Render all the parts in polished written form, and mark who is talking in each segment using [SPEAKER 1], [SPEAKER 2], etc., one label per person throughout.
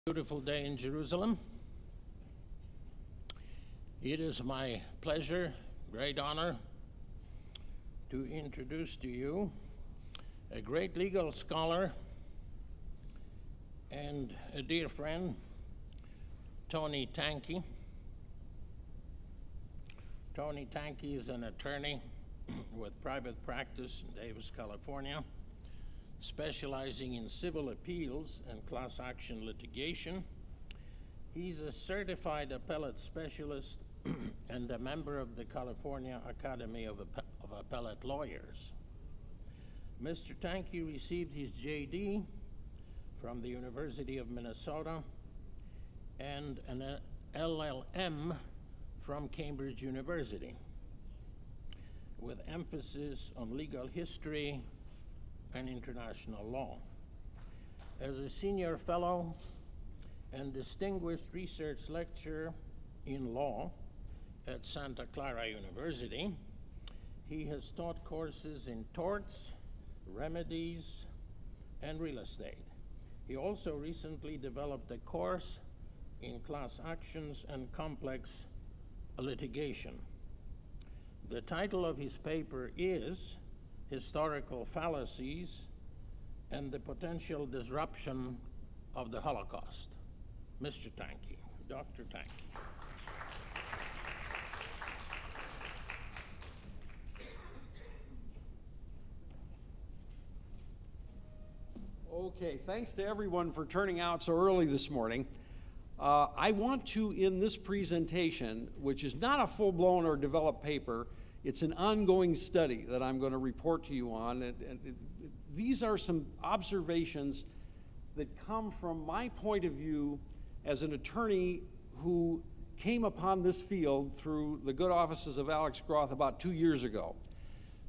[SPEAKER 1] Beautiful day in Jerusalem. It is my pleasure, great honor, to introduce to you a great legal scholar and a dear friend, Tony Tanke. Tony Tanke is an attorney with private practice in Davis, California, specializing in civil appeals and class action litigation. He's a certified appellate specialist and a member of the California Academy of Appellate Lawyers. Mr. Tanke received his JD from the University of Minnesota and an LLM from Cambridge University, with emphasis on legal history and international law. As a senior fellow and distinguished research lecturer in law at Santa Clara University, he has taught courses in torts, remedies, and real estate. He also recently developed a course in class actions and complex litigation. The title of his paper is Historical Fallacies and the Potential Disruption of the Holocaust. Mr. Tanke, Dr. Tanke.
[SPEAKER 2] Okay, thanks to everyone for turning out so early this morning. I want to, in this presentation, which is not a full-blown or developed paper, it's an ongoing study that I'm going to report to you on. And these are some observations that come from my point of view as an attorney who came upon this field through the good offices of Alex Groth about 2 years ago.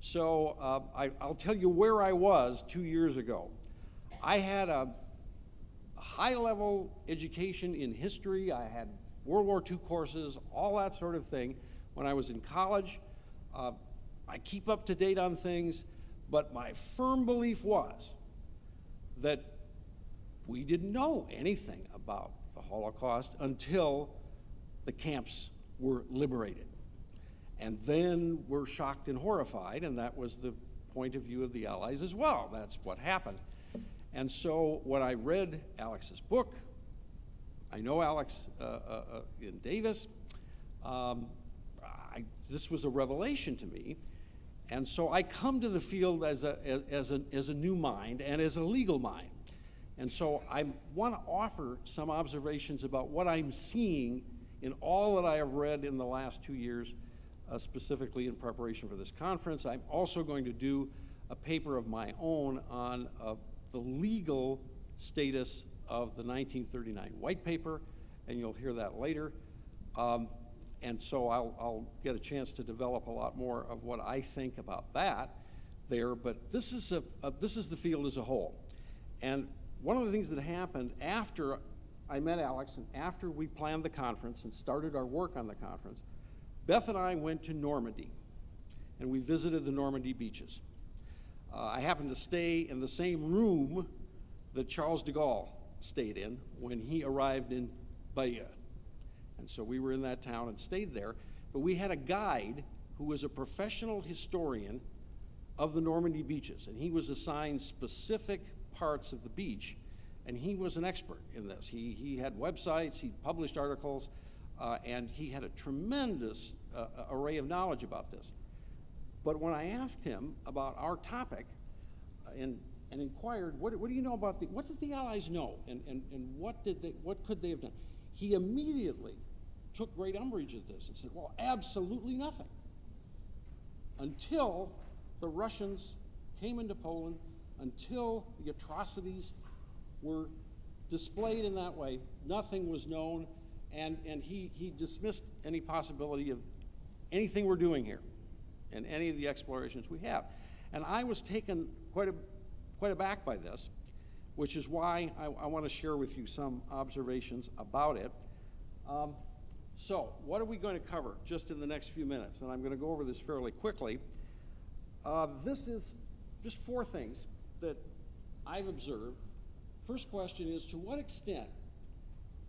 [SPEAKER 2] So I'll tell you where I was 2 years ago. I had a high-level education in history. I had World War II courses, all that sort of thing when I was in college. I keep up to date on things, but my firm belief was that we didn't know anything about the Holocaust until the camps were liberated. And then we're shocked and horrified, and that was the point of view of the Allies as well. That's what happened. And so when I read Alex's book, I know Alex in Davis, this was a revelation to me, and so I come to the field as a new mind and as a legal mind. And so I want to offer some observations about what I'm seeing in all that I have read in the last 2 years, specifically in preparation for this conference. I'm also going to do a paper of my own on the legal status of the 1939 White Paper, and you'll hear that later. And so I'll get a chance to develop a lot more of what I think about that there, but this is the field as a whole. And one of the things that happened after I met Alex and after we planned the conference and started our work on the conference, Beth and I went to Normandy, and we visited the Normandy beaches. I happened to stay in the same room that Charles de Gaulle stayed in when he arrived in Bayeux. And so we were in that town and stayed there, but we had a guide who was a professional historian of the Normandy beaches, and he was assigned specific parts of the beach, and he was an expert in this. He had websites, he published articles, and he had a tremendous array of knowledge about this. But when I asked him about our topic and inquired, what do you know about what did the Allies know, and what could they have done? He immediately took great umbrage at this and said, well, absolutely nothing. Until the Russians came into Poland, until the atrocities were displayed in that way, nothing was known, and he dismissed any possibility of anything we're doing here and any of the explorations we have. And I was taken quite aback by this, which is why I want to share with you some observations about it. So what are we going to cover just in the next few minutes? And I'm going to go over this fairly quickly. This is just 4 things that I've observed. First question is, to what extent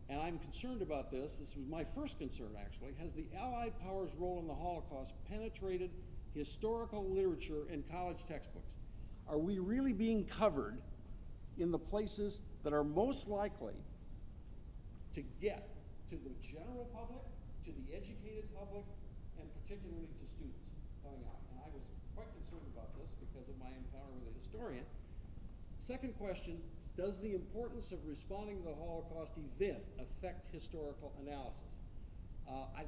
[SPEAKER 2] and I'm concerned about this. This was my first concern, actually. Has the Allied powers' role in the Holocaust penetrated historical literature and college textbooks? Are we really being covered in the places that are most likely to get to the general public, to the educated public, and particularly to students coming out? And I was quite concerned about this because of my encounter with a historian. Second question, does the importance of responding to the Holocaust event affect historical analysis?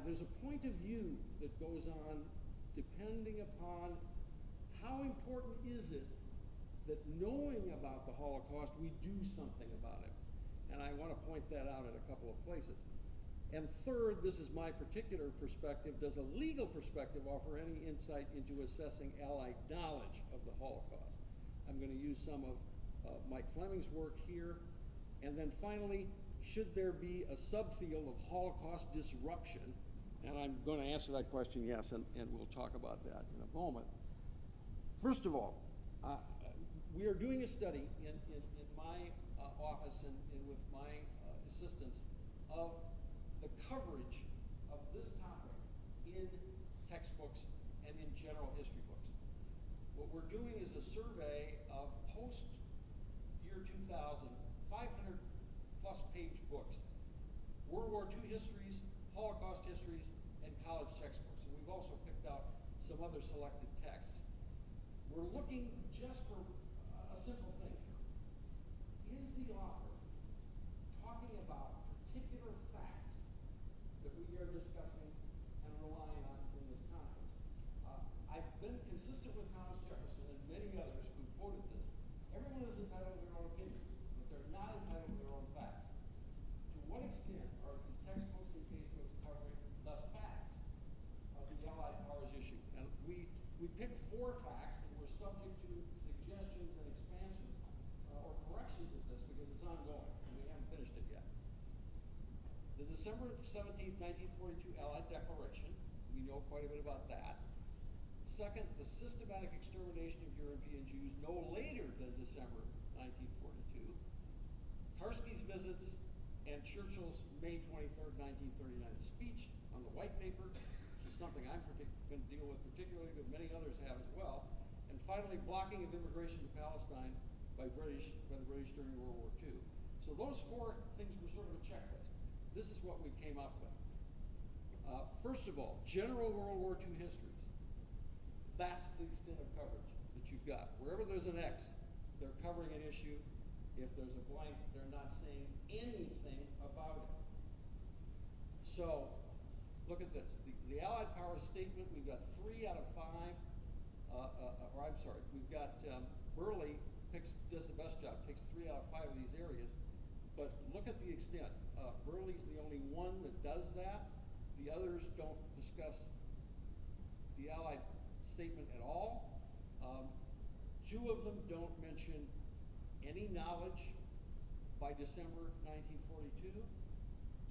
[SPEAKER 2] There's a point of view that goes on depending upon how important is it that knowing about the Holocaust, we do something about it. And I want to point that out in a couple of places. And third, this is my particular perspective, does a legal perspective offer any insight into assessing Allied knowledge of the Holocaust? I'm going to use some of Mike Fleming's work here. And then finally, should there be a subfield of Holocaust disruption? And I'm going to answer that question, yes, and we'll talk about that in a moment. First of all, we are doing a study in my office and with my assistants of the coverage of this topic in textbooks and in general history books. What we're doing is a survey of post-year 2000, 500 plus page books, World War II histories, Holocaust histories, and college textbooks. And we've also picked out some other selected texts. We're looking just for a simple thing. Is the author talking about particular facts that we are discussing and relying on in this conference? I've been consistent with Thomas Jefferson and many others who quoted this. Everyone is entitled to their own opinions, but they're not entitled to their own facts. To what extent are these textbooks and casebooks covering the facts of the Allied powers issue? And we picked 4 facts that were subject to suggestions and expansions or corrections of this because it's ongoing and we haven't finished it yet. The December 17th, 1942 Allied Declaration, we know quite a bit about that. Second, the systematic extermination of European Jews no later than December 1942. Karski's visits and Churchill's May 23rd, 1939 speech on the White Paper, which is something I'm going to deal with particularly, but many others have as well. And finally, blocking of immigration to Palestine by the British during World War II. So those 4 things were sort of a checklist. This is what we came up with. First of all, general World War II histories. That's the extent of coverage that you've got. Wherever there's an X, they're covering an issue. If there's a blank, they're not saying anything about it. So, look at this. The Allied powers statement, we've got 3 out of 5. We've got Burley does the best job, takes 3 out of 5 of these areas. But look at the extent. Burley's the only one that does that. The others don't discuss the Allied statement at all. 2 of them don't mention any knowledge by December 1942.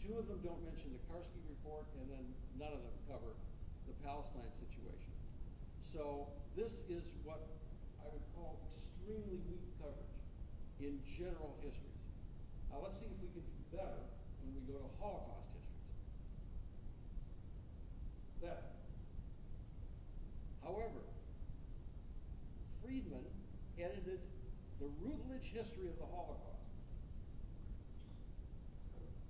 [SPEAKER 2] 2 of them don't mention the Karski report, and then none of them cover the Palestine situation. So this is what I would call extremely weak coverage in general histories. Now let's see if we can do better when we go to Holocaust histories. Better. However, Friedman edited the Routledge history of the Holocaust,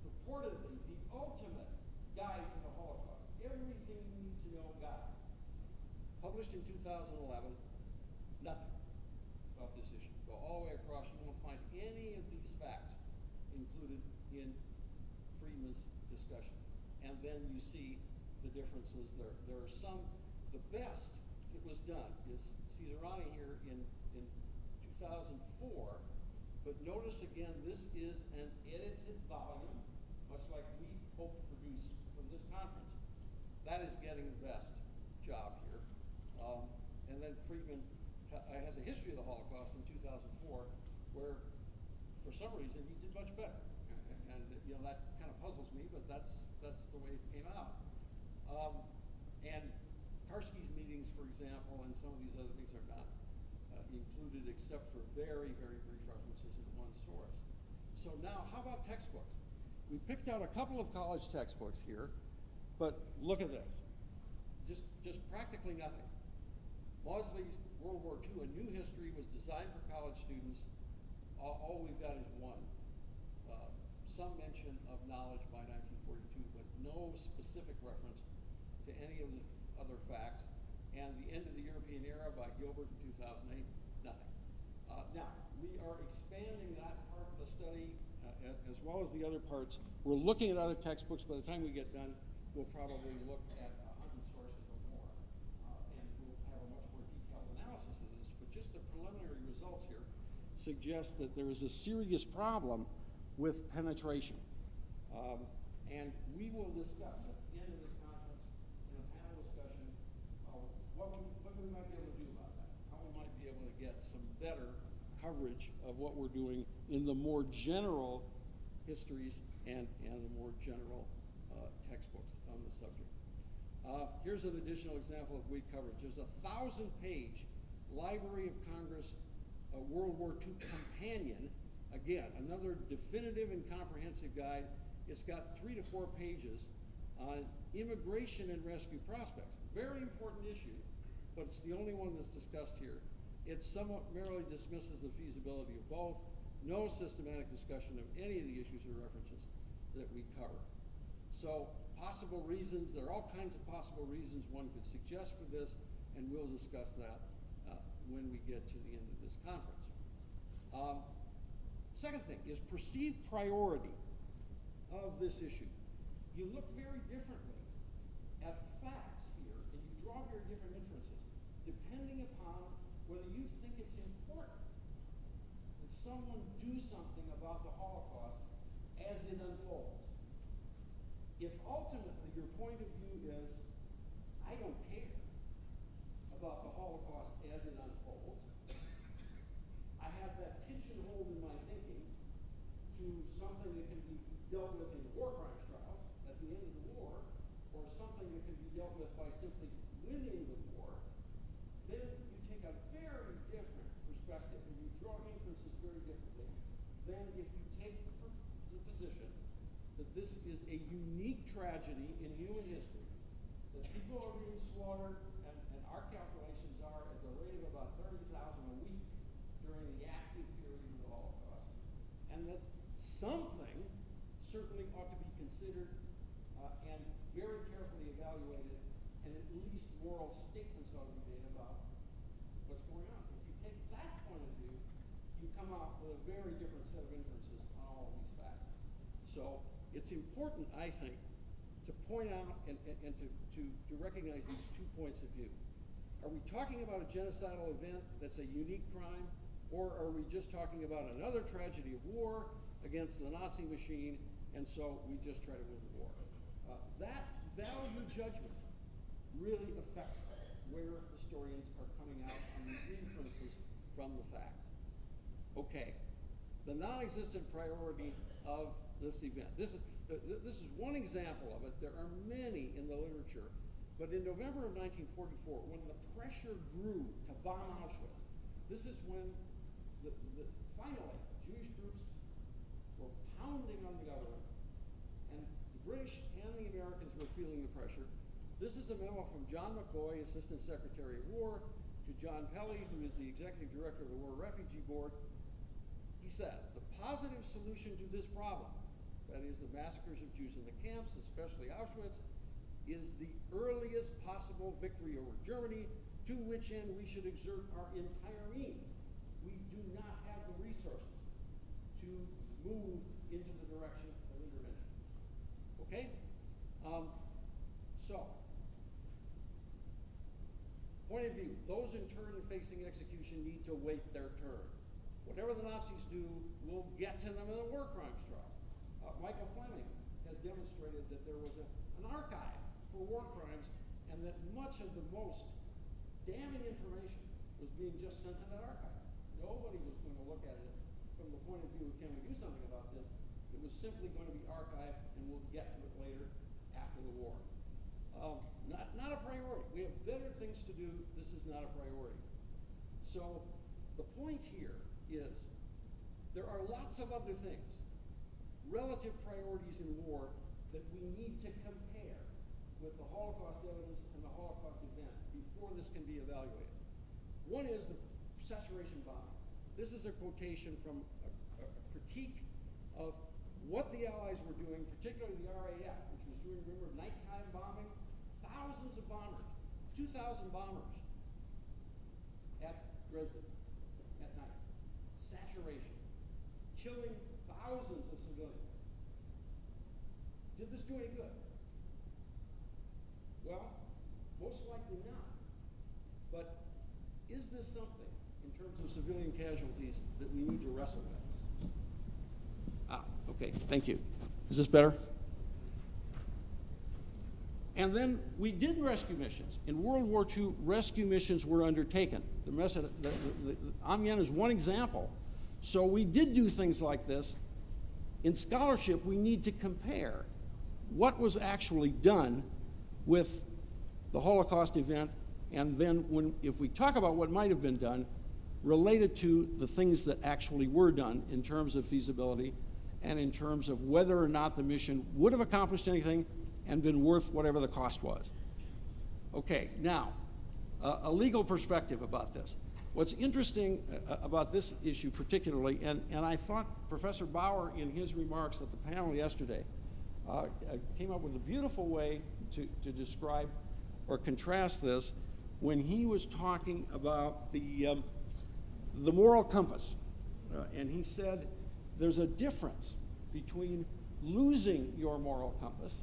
[SPEAKER 2] purportedly the ultimate guide to the Holocaust, everything you need to know guide. Published in 2011, nothing about this issue. Go all the way across, you won't find any of these facts included in Friedman's discussion. And then you see the differences there. There are some, the best that was done is Caesarani here in 2004, but notice again, this is an edited volume, much like we hope to produce from this conference. That is getting the best job here. And then Friedman has a history of the Holocaust in 2004, where for some reason he did much better. And you know, that kind of puzzles me, but that's the way it came out. And Karski's meetings, for example, and some of these other things are not included except for very, very brief references in one source. So now, how about textbooks? We picked out a couple of college textbooks here, but look at this. Just practically nothing. Mausley's World War II, A New History, was designed for college students. All we've got is one. Some mention of knowledge by 1942, but no specific reference to any of the other facts. And The End of the European Era by Gilbert in 2008, nothing. Now, we are expanding that part of the study as well as the other parts. We're looking at other textbooks. By the time we get done, we'll probably look at 100 sources or more, and we'll have a much more detailed analysis of this. But just the preliminary results here suggest that there is a serious problem with penetration. And we will discuss at the end of this conference in a panel discussion what we might be able to do about that, how we might be able to get some better coverage of what we're doing in the more general histories and the more general textbooks on the subject. Here's an additional example of weak coverage. There's a 1,000-page Library of Congress World War II companion. Again, another definitive and comprehensive guide. It's got 3 to 4 pages on immigration and rescue prospects. Very important issue, but it's the only one that's discussed here. It somewhat merely dismisses the feasibility of both. No systematic discussion of any of the issues or references that we cover. So, possible reasons, there are all kinds of possible reasons one could suggest for this, and we'll discuss that when we get to the end of this conference. Second thing is perceived priority of this issue. You look very differently at the facts here, and you draw very different inferences, depending upon whether you think it's important that someone do something about the Holocaust as it unfolds. If ultimately your point of view is, I don't care about the Holocaust as it unfolds, I have that pigeonholed in my thinking to something that can be dealt with in war crimes trials at the end of the war, or something that can be dealt with by simply winning the war, then you take a very different perspective and you draw inferences very differently than if you take the position that this is a unique tragedy in human history, that people are being slaughtered, and our calculations are at the rate of about 30,000 a week during the active period of the Holocaust, and that something certainly ought to be considered and very carefully evaluated, and at least moral statements ought to be made about what's going on. If you take that point of view, you come out with a very different set of inferences on all of these facts. So it's important, I think, to point out and to recognize these 2 points of view. Are we talking about a genocidal event that's a unique crime, or are we just talking about another tragedy of war against the Nazi machine, and so we just try to win the war? That value judgment really affects where historians are coming out on the inferences from the facts. Okay, the non-existent priority of this event. This is one example of it. There are many in the literature, but in November of 1944, when the pressure grew to bomb Auschwitz, this is when finally Jewish groups were pounding on the government, and the British and the Americans were feeling the pressure. This is a memo from John McCoy, Assistant Secretary of War, to John Pelley, who is the Executive Director of the War Refugee Board. He says, the positive solution to this problem, that is the massacres of Jews in the camps, especially Auschwitz, is the earliest possible victory over Germany, to which end we should exert our entire means. We do not have the resources to move into the direction of intervention. Okay? So, point of view, those in turn facing execution need to wait their turn. Whatever the Nazis do, we'll get to them in the war crimes trial. Michael Fleming has demonstrated that there was an archive for war crimes, and that much of the most damning information was being just sent to that archive. Nobody was going to look at it from the point of view of, can we do something about this? It was simply going to be archived, and we'll get to it later after the war. Not a priority. We have better things to do. This is not a priority. So the point here is there are lots of other things relative relative priorities in war that we need to compare with the Holocaust evidence and the Holocaust event before this can be evaluated. One is the saturation bombing. This is a quotation from a critique of what the Allies were doing, particularly the RAF, which was doing, remember, nighttime bombing, thousands of bombers, 2,000 bombers at Dresden at night. Saturation, killing thousands of civilians. Did this do any good? Well, most likely not. But is this something, in terms of civilian casualties, that we need to wrestle with? Okay, thank you. Is this better? And then we did rescue missions. In World War II, rescue missions were undertaken. The Amiens is one example. So we did do things like this. In scholarship, we need to compare what was actually done with the Holocaust event, and then if we talk about what might have been done, related to the things that actually were done in terms of feasibility and in terms of whether or not the mission would have accomplished anything and been worth whatever the cost was. Okay, now, a legal perspective about this. What's interesting about this issue particularly, and I thought Professor Bauer in his remarks at the panel yesterday came up with a beautiful way to describe or contrast this when he was talking about the moral compass. And he said there's a difference between losing your moral compass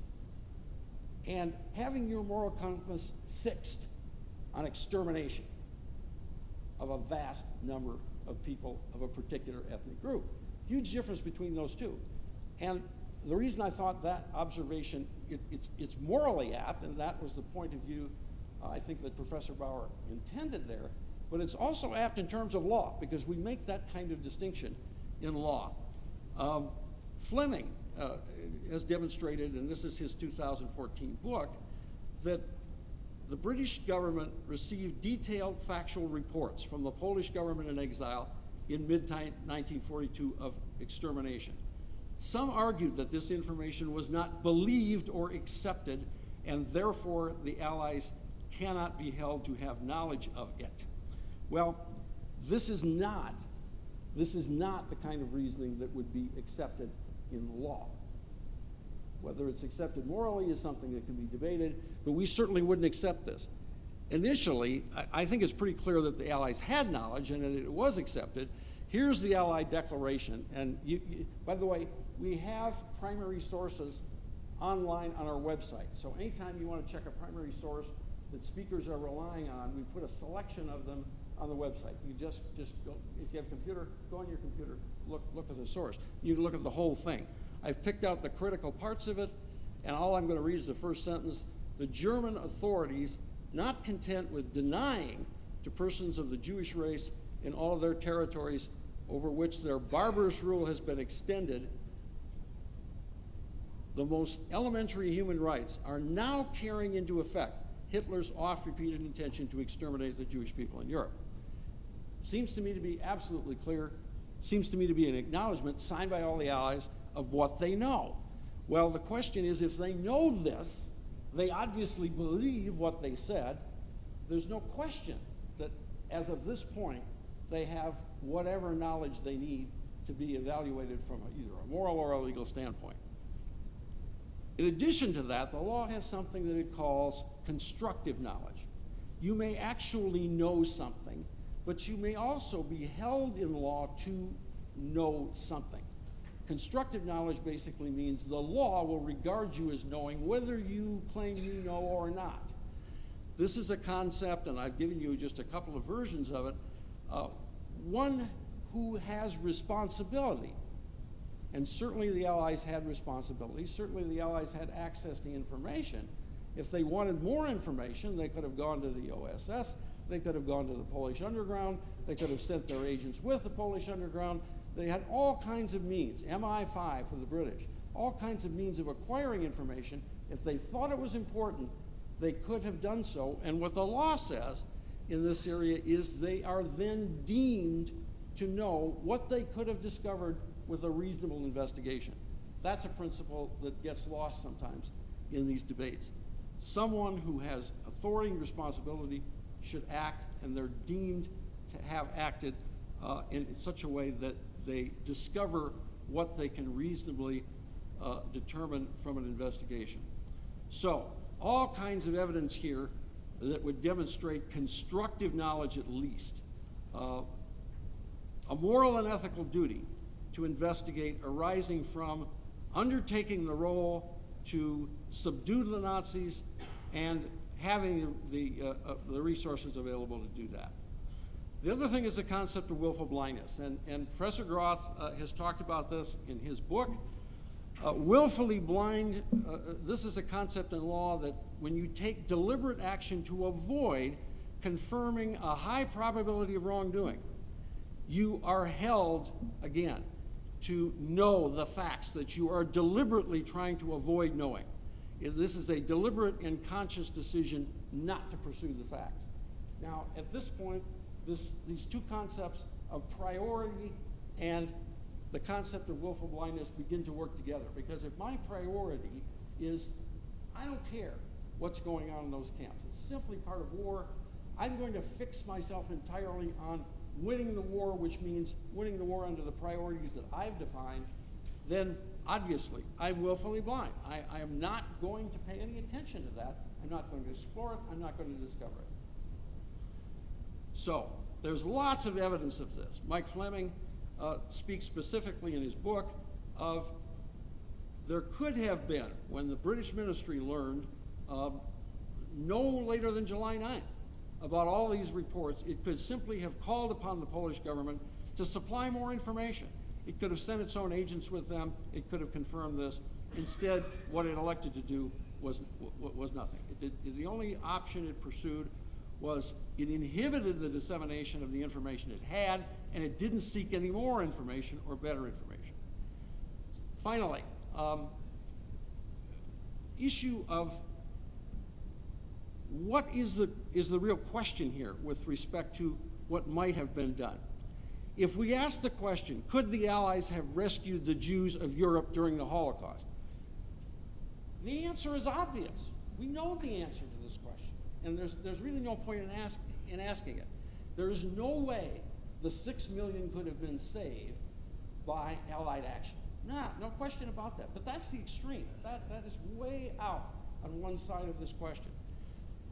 [SPEAKER 2] and having your moral compass fixed on extermination of a vast number of people of a particular ethnic group. Huge difference between those two. And the reason I thought that observation, it's morally apt, and that was the point of view I think that Professor Bauer intended there, but it's also apt in terms of law, because we make that kind of distinction in law. Fleming has demonstrated, and this is his 2014 book, that the British government received detailed factual reports from the Polish government in exile in mid-1942 of extermination. Some argued that this information was not believed or accepted, and therefore the Allies cannot be held to have knowledge of it. Well, this is not the kind of reasoning that would be accepted in law. Whether it's accepted morally is something that can be debated, but we certainly wouldn't accept this. Initially, I think it's pretty clear that the Allies had knowledge and that it was accepted. Here's the Allied declaration, and by the way, we have primary sources online on our website. So anytime you want to check a primary source that speakers are relying on, we put a selection of them on the website. You just go, if you have a computer, go on your computer, look at the source. You can look at the whole thing. I've picked out the critical parts of it, and all I'm going to read is the first sentence. The German authorities, not content with denying to persons of the Jewish race in all of their territories over which their barbarous rule has been extended, the most elementary human rights, are now carrying into effect Hitler's oft-repeated intention to exterminate the Jewish people in Europe. Seems to me to be absolutely clear, seems to me to be an acknowledgement signed by all the Allies of what they know. Well, the question is, if they know this, they obviously believe what they said. There's no question that as of this point, they have whatever knowledge they need to be evaluated from either a moral or a legal standpoint. In addition to that, the law has something that it calls constructive knowledge. You may actually know something, but you may also be held in law to know something. Constructive knowledge basically means the law will regard you as knowing whether you claim you know or not. This is a concept, and I've given you just a couple of versions of it. One who has responsibility, and certainly the Allies had responsibility, certainly the Allies had access to information. If they wanted more information, they could have gone to the OSS, they could have gone to the Polish underground, they could have sent their agents with the Polish underground. They had all kinds of means, MI5 for the British, all kinds of means of acquiring information. If they thought it was important, they could have done so. And what the law says in this area is they are then deemed to know what they could have discovered with a reasonable investigation. That's a principle that gets lost sometimes in these debates. Someone who has authority and responsibility should act, and they're deemed to have acted in such a way that they discover what they can reasonably determine from an investigation. So, all kinds of evidence here that would demonstrate constructive knowledge at least, a moral and ethical duty to investigate arising from undertaking the role to subdue the Nazis and having the resources available to do that. The other thing is the concept of willful blindness, and Professor Groth has talked about this in his book. Willfully blind, this is a concept in law that when you take deliberate action to avoid confirming a high probability of wrongdoing, you are held, again, to know the facts that you are deliberately trying to avoid knowing. This is a deliberate and conscious decision not to pursue the facts. Now, at this point, these two concepts of priority and the concept of willful blindness begin to work together, because if my priority is, I don't care what's going on in those camps, it's simply part of war, I'm going to fix myself entirely on winning the war, which means winning the war under the priorities that I've defined, then obviously I'm willfully blind. I am not going to pay any attention to that. I'm not going to explore it. I'm not going to discover it. So there's lots of evidence of this. Mike Fleming speaks specifically in his book of there could have been, when the British ministry learned no later than July 9th about all these reports, it could simply have called upon the Polish government to supply more information. It could have sent its own agents with them. It could have confirmed this. Instead, what it elected to do was nothing. The only option it pursued was it inhibited the dissemination of the information it had, and it didn't seek any more information or better information. Finally, issue of what is the real question here with respect to what might have been done? If we ask the question, could the Allies have rescued the Jews of Europe during the Holocaust? The answer is obvious. We know the answer to this question, and there's really no point in asking it. There is no way the 6 million could have been saved by Allied action. No question about that. But that's the extreme. That is way out on one side of this question.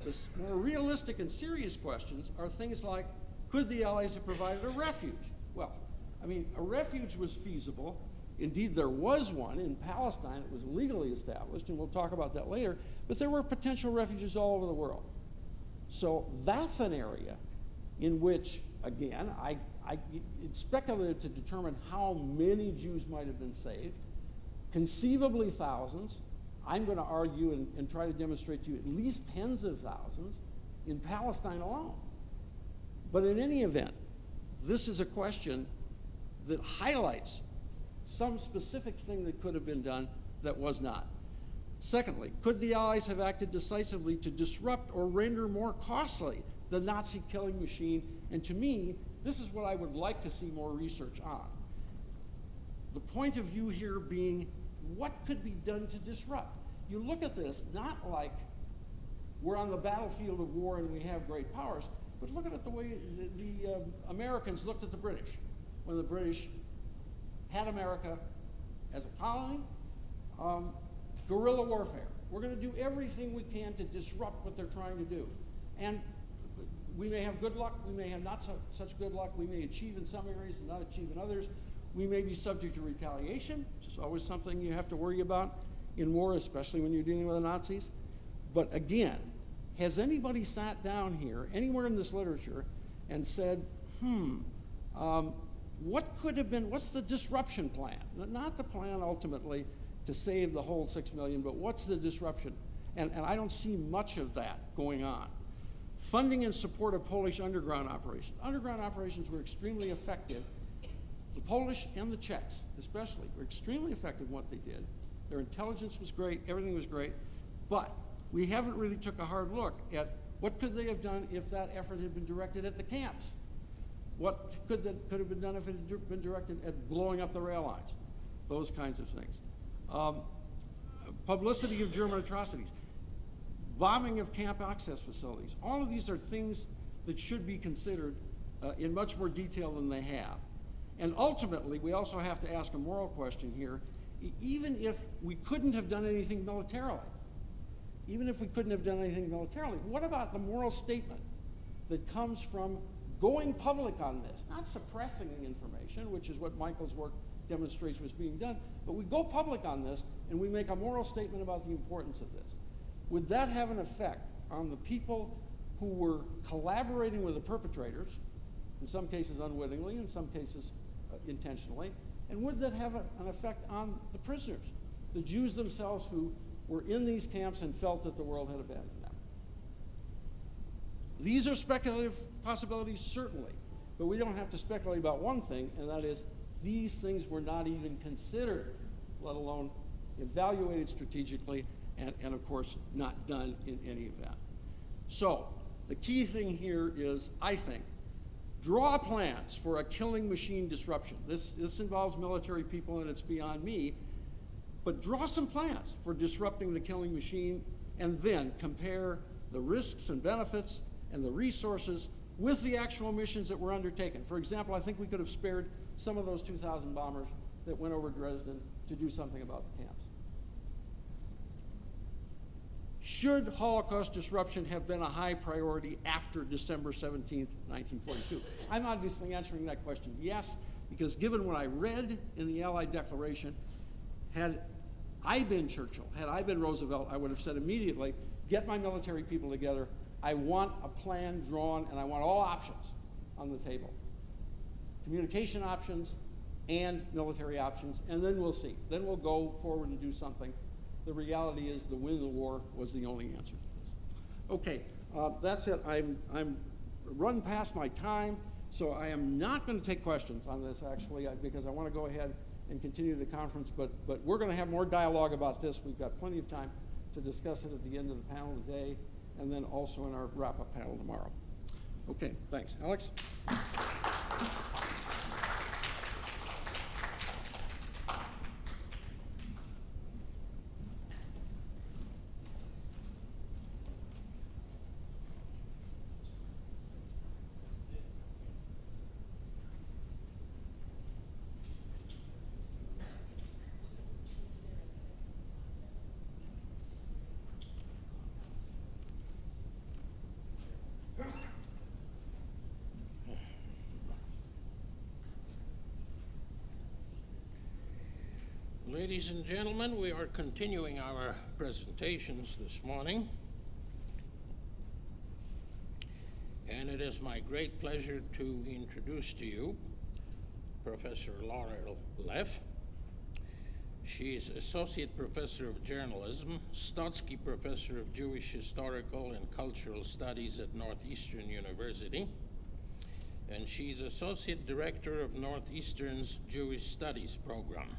[SPEAKER 2] The more realistic and serious questions are things like, could the Allies have provided a refuge? Well, I mean, a refuge was feasible. Indeed, there was one in Palestine. It was legally established, and we'll talk about that later. But there were potential refuges all over the world. So that's an area in which, again, it's speculative to determine how many Jews might have been saved. Conceivably thousands. I'm going to argue and try to demonstrate to you at least tens of thousands in Palestine alone. But in any event, this is a question that highlights some specific thing that could have been done that was not. Secondly, could the Allies have acted decisively to disrupt or render more costly the Nazi killing machine? And to me, this is what I would like to see more research on. The point of view here being, what could be done to disrupt? You look at this not like we're on the battlefield of war and we have great powers, but look at it the way the Americans looked at the British when the British had America as a colony. Guerrilla warfare. We're going to do everything we can to disrupt what they're trying to do. And we may have good luck, we may have not such good luck, we may achieve in some areas and not achieve in others. We may be subject to retaliation, which is always something you have to worry about in war, especially when you're dealing with the Nazis. But again, has anybody sat down here, anywhere in this literature, and said, what could have been, what's the disruption plan? Not the plan ultimately to save the whole 6 million, but what's the disruption? And I don't see much of that going on. Funding and support of Polish underground operations. Underground operations were extremely effective. The Polish and the Czechs, especially, were extremely effective in what they did. Their intelligence was great, everything was great, but we haven't really took a hard look at what could they have done if that effort had been directed at the camps? What could have been done if it had been directed at blowing up the rail lines? Those kinds of things. Publicity of German atrocities, bombing of camp access facilities. All of these are things that should be considered in much more detail than they have. And ultimately, we also have to ask a moral question here. Even if we couldn't have done anything militarily, what about the moral statement that comes from going public on this, not suppressing the information, which is what Michael's work demonstrates was being done, but we go public on this and we make a moral statement about the importance of this. Would that have an effect on the people who were collaborating with the perpetrators, in some cases unwittingly, in some cases intentionally, and would that have an effect on the prisoners, the Jews themselves who were in these camps and felt that the world had abandoned them? These are speculative possibilities, certainly, but we don't have to speculate about one thing, and that is these things were not even considered, let alone evaluated strategically, and of course, not done in any event. So, the key thing here is, I think, draw plans for a killing machine disruption. This involves military people and it's beyond me, but draw some plans for disrupting the killing machine and then compare the risks and benefits and the resources with the actual missions that were undertaken. For example, I think we could have spared some of those 2,000 bombers that went over Dresden to do something about the camps. Should Holocaust disruption have been a high priority after December 17th, 1942? I'm obviously answering that question yes, because given what I read in the Allied Declaration, had I been Churchill, had I been Roosevelt, I would have said immediately, get my military people together, I want a plan drawn, and I want all options on the table. Communication options and military options, and then we'll see. Then we'll go forward and do something. The reality is the win of the war was the only answer to this. Okay, that's it. I'm run past my time, so I am not going to take questions on this, actually, because I want to go ahead and continue the conference, but we're going to have more dialogue about this. We've got plenty of time to discuss it at the end of the panel today, and then also in our wrap-up panel tomorrow. Okay, thanks. Alex?
[SPEAKER 1] Ladies and gentlemen, we are continuing our presentations this morning. And it is my great pleasure to introduce to you Professor Laurel Leff. She is Associate Professor of Journalism, Stotsky Professor of Jewish Historical and Cultural Studies at Northeastern University, and she's Associate Director of Northeastern's Jewish Studies program.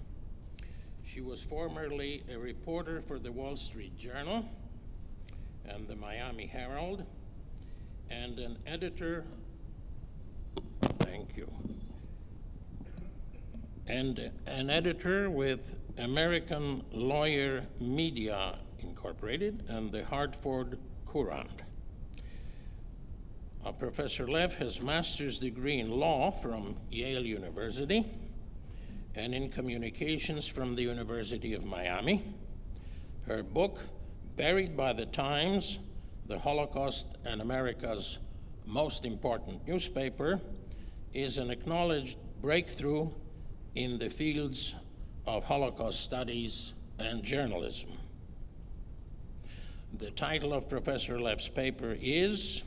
[SPEAKER 1] She was formerly a reporter for the Wall Street Journal and the Miami Herald, and an editor, thank you, and an editor with American Lawyer Media Incorporated and the Hartford Courant. Professor Leff has master's degree in law from Yale University and in communications from the University of Miami. Her book, Buried by the Times, The Holocaust and America's Most Important Newspaper, is an acknowledged breakthrough in the fields of Holocaust studies and journalism. The title of Professor Leff's paper is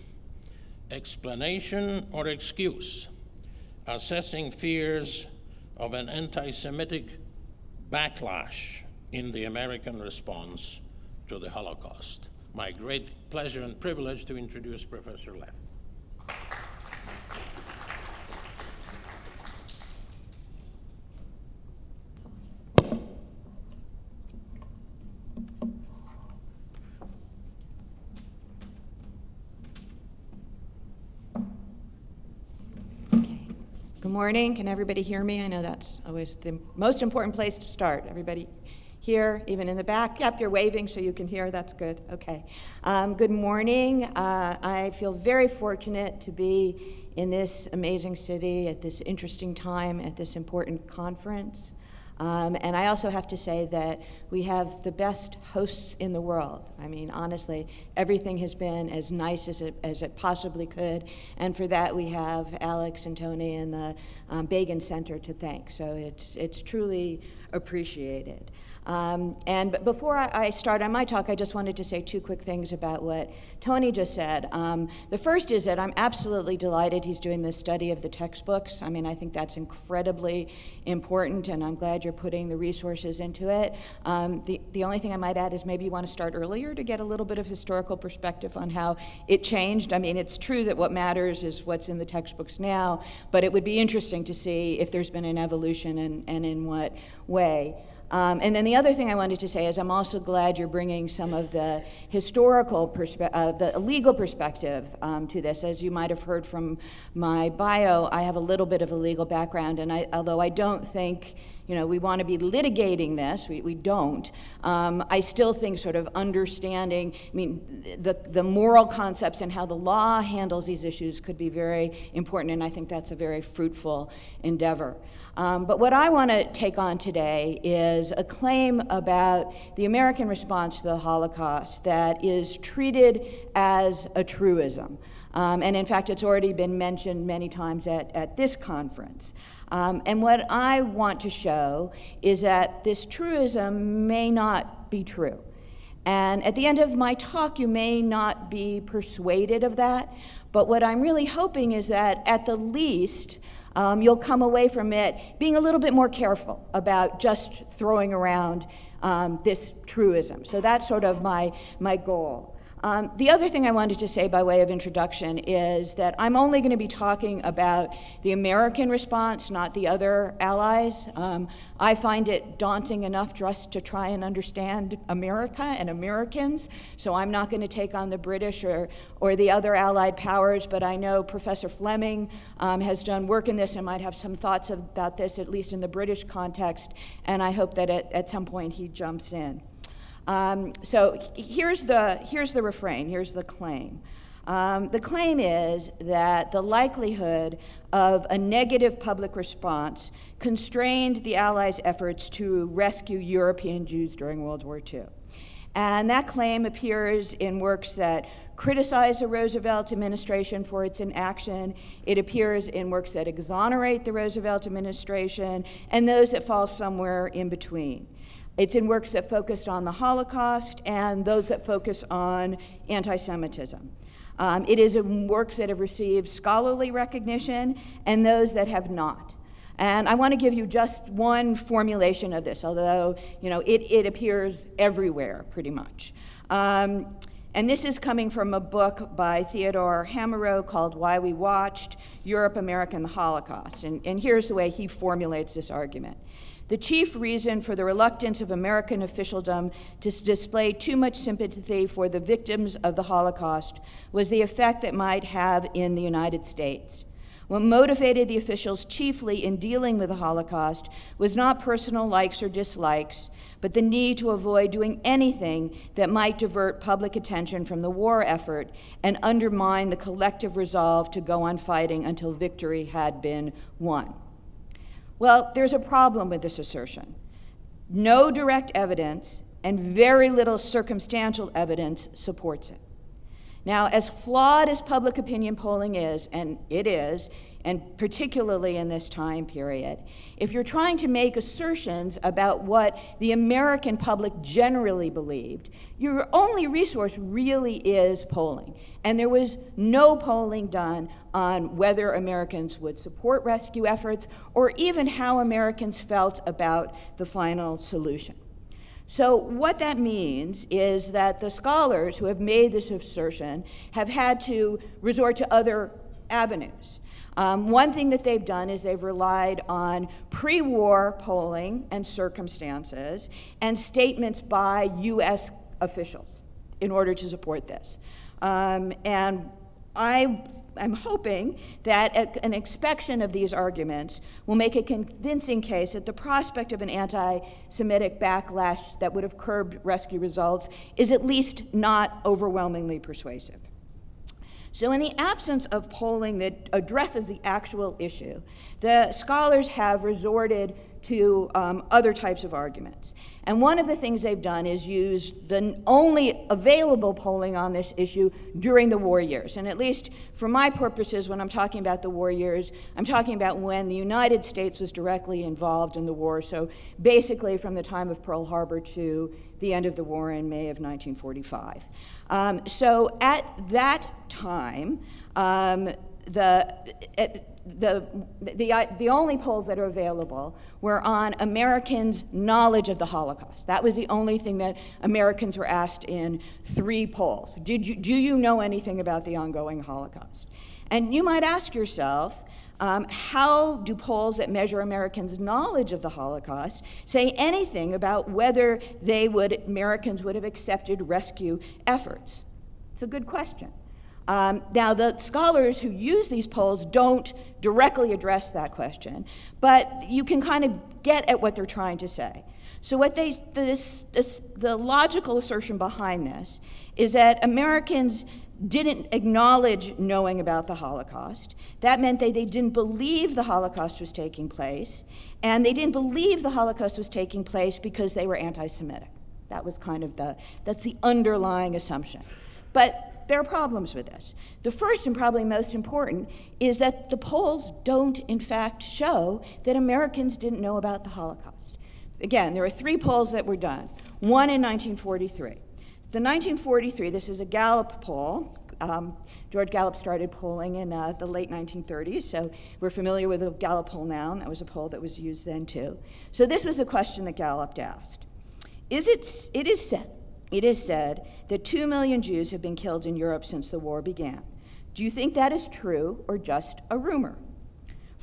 [SPEAKER 1] Explanation or Excuse: Assessing Fears of an Anti-Semitic Backlash in the American Response to the Holocaust. My great pleasure and privilege to introduce Professor Leff.
[SPEAKER 3] Good morning. Can everybody hear me? I know that's always the most important place to start. Everybody Here, even in the back. Yep, you're waving so you can hear. That's good. Okay. Good morning. I feel very fortunate to be in this amazing city at this interesting time at this important conference. And I also have to say that we have the best hosts in the world. I mean, honestly, everything has been as nice as it possibly could. And for that, we have Alex and Tony and the Begin Center to thank. So it's truly appreciated. And before I start on my talk, I just wanted to say two quick things about what Tony just said. The first is that I'm absolutely delighted he's doing this study of the textbooks. I mean, I think that's incredibly important, and I'm glad you're putting the resources into it. The only thing I might add is maybe you want to start earlier to get a little bit of historical perspective on how it changed. I mean, it's true that what matters is what's in the textbooks now, but it would be interesting to see if there's been an evolution and in what way. And then the other thing I wanted to say is I'm also glad you're bringing some of the historical the legal perspective to this. As you might have heard from my bio, I have a little bit of a legal background, and although I don't think we want to be litigating this, we don't, I still think sort of understanding, I mean, the moral concepts and how the law handles these issues could be very important, and I think that's a very fruitful endeavor. But what I want to take on today is a claim about the American response to the Holocaust that is treated as a truism. And in fact, it's already been mentioned many times at this conference. And what I want to show is that this truism may not be true. And at the end of my talk, you may not be persuaded of that, but what I'm really hoping is that at the least, you'll come away from it being a little bit more careful about just throwing around this truism. So that's sort of my goal. The other thing I wanted to say by way of introduction is that I'm only going to be talking about the American response, not the other allies. I find it daunting enough just to try and understand America and Americans, so I'm not going to take on the British or the other allied powers, but I know Professor Fleming has done work in this and might have some thoughts about this, at least in the British context, and I hope that at some point he jumps in. So here's the refrain, here's the claim. The claim is that the likelihood of a negative public response constrained the Allies' efforts to rescue European Jews during World War II. And that claim appears in works that criticize the Roosevelt administration for its inaction. It appears in works that exonerate the Roosevelt administration, and those that fall somewhere in between. It's in works that focused on the Holocaust and those that focus on anti-Semitism. It is in works that have received scholarly recognition and those that have not. And I want to give you just one formulation of this, although it appears everywhere pretty much. And this is coming from a book by Theodore Hamerow called Why We Watched, Europe, America, and the Holocaust. And here's the way he formulates this argument. The chief reason for the reluctance of American officialdom to display too much sympathy for the victims of the Holocaust was the effect that might have in the United States. What motivated the officials chiefly in dealing with the Holocaust was not personal likes or dislikes, but the need to avoid doing anything that might divert public attention from the war effort and undermine the collective resolve to go on fighting until victory had been won. Well, there's a problem with this assertion. No direct evidence and very little circumstantial evidence supports it. Now, as flawed as public opinion polling is, and it is, and particularly in this time period, if you're trying to make assertions about what the American public generally believed, your only resource really is polling. And there was no polling done on whether Americans would support rescue efforts or even how Americans felt about the final solution. So what that means is that the scholars who have made this assertion have had to resort to other avenues. One thing that they've done is they've relied on pre-war polling and circumstances and statements by U.S. officials in order to support this. And I I'm hoping that an inspection of these arguments will make a convincing case that the prospect of an anti-Semitic backlash that would have curbed rescue results is at least not overwhelmingly persuasive. So in the absence of polling that addresses the actual issue, the scholars have resorted to other types of arguments. And one of the things they've done is use the only available polling on this issue during the war years. And at least for my purposes, when I'm talking about the war years, I'm talking about when the United States was directly involved in the war. So basically from the time of Pearl Harbor to the end of the war in May of 1945. So at that time, the only polls that are available were on Americans' knowledge of the Holocaust. That was the only thing that Americans were asked in 3 polls. Do you know anything about the ongoing Holocaust? And you might ask yourself, how do polls that measure Americans' knowledge of the Holocaust say anything about whether Americans would have accepted rescue efforts? It's a good question. Now, the scholars who use these polls don't directly address that question, but you can kind of get at what they're trying to say. So the logical assertion behind this is that Americans didn't acknowledge knowing about the Holocaust. That meant that they didn't believe the Holocaust was taking place, and they didn't believe the Holocaust was taking place because they were anti-Semitic. That was kind of that's the underlying assumption. But there are problems with this. The first and probably most important is that the polls don't, in fact, show that Americans didn't know about the Holocaust. Again, there are 3 polls that were done, one in 1943. The 1943, this is a Gallup poll. George Gallup started polling in the late 1930s, so we're familiar with the Gallup poll now, and that was a poll that was used then too. So this was a question that Gallup asked. It is said that 2 million Jews have been killed in Europe since the war began. Do you think that is true or just a rumor?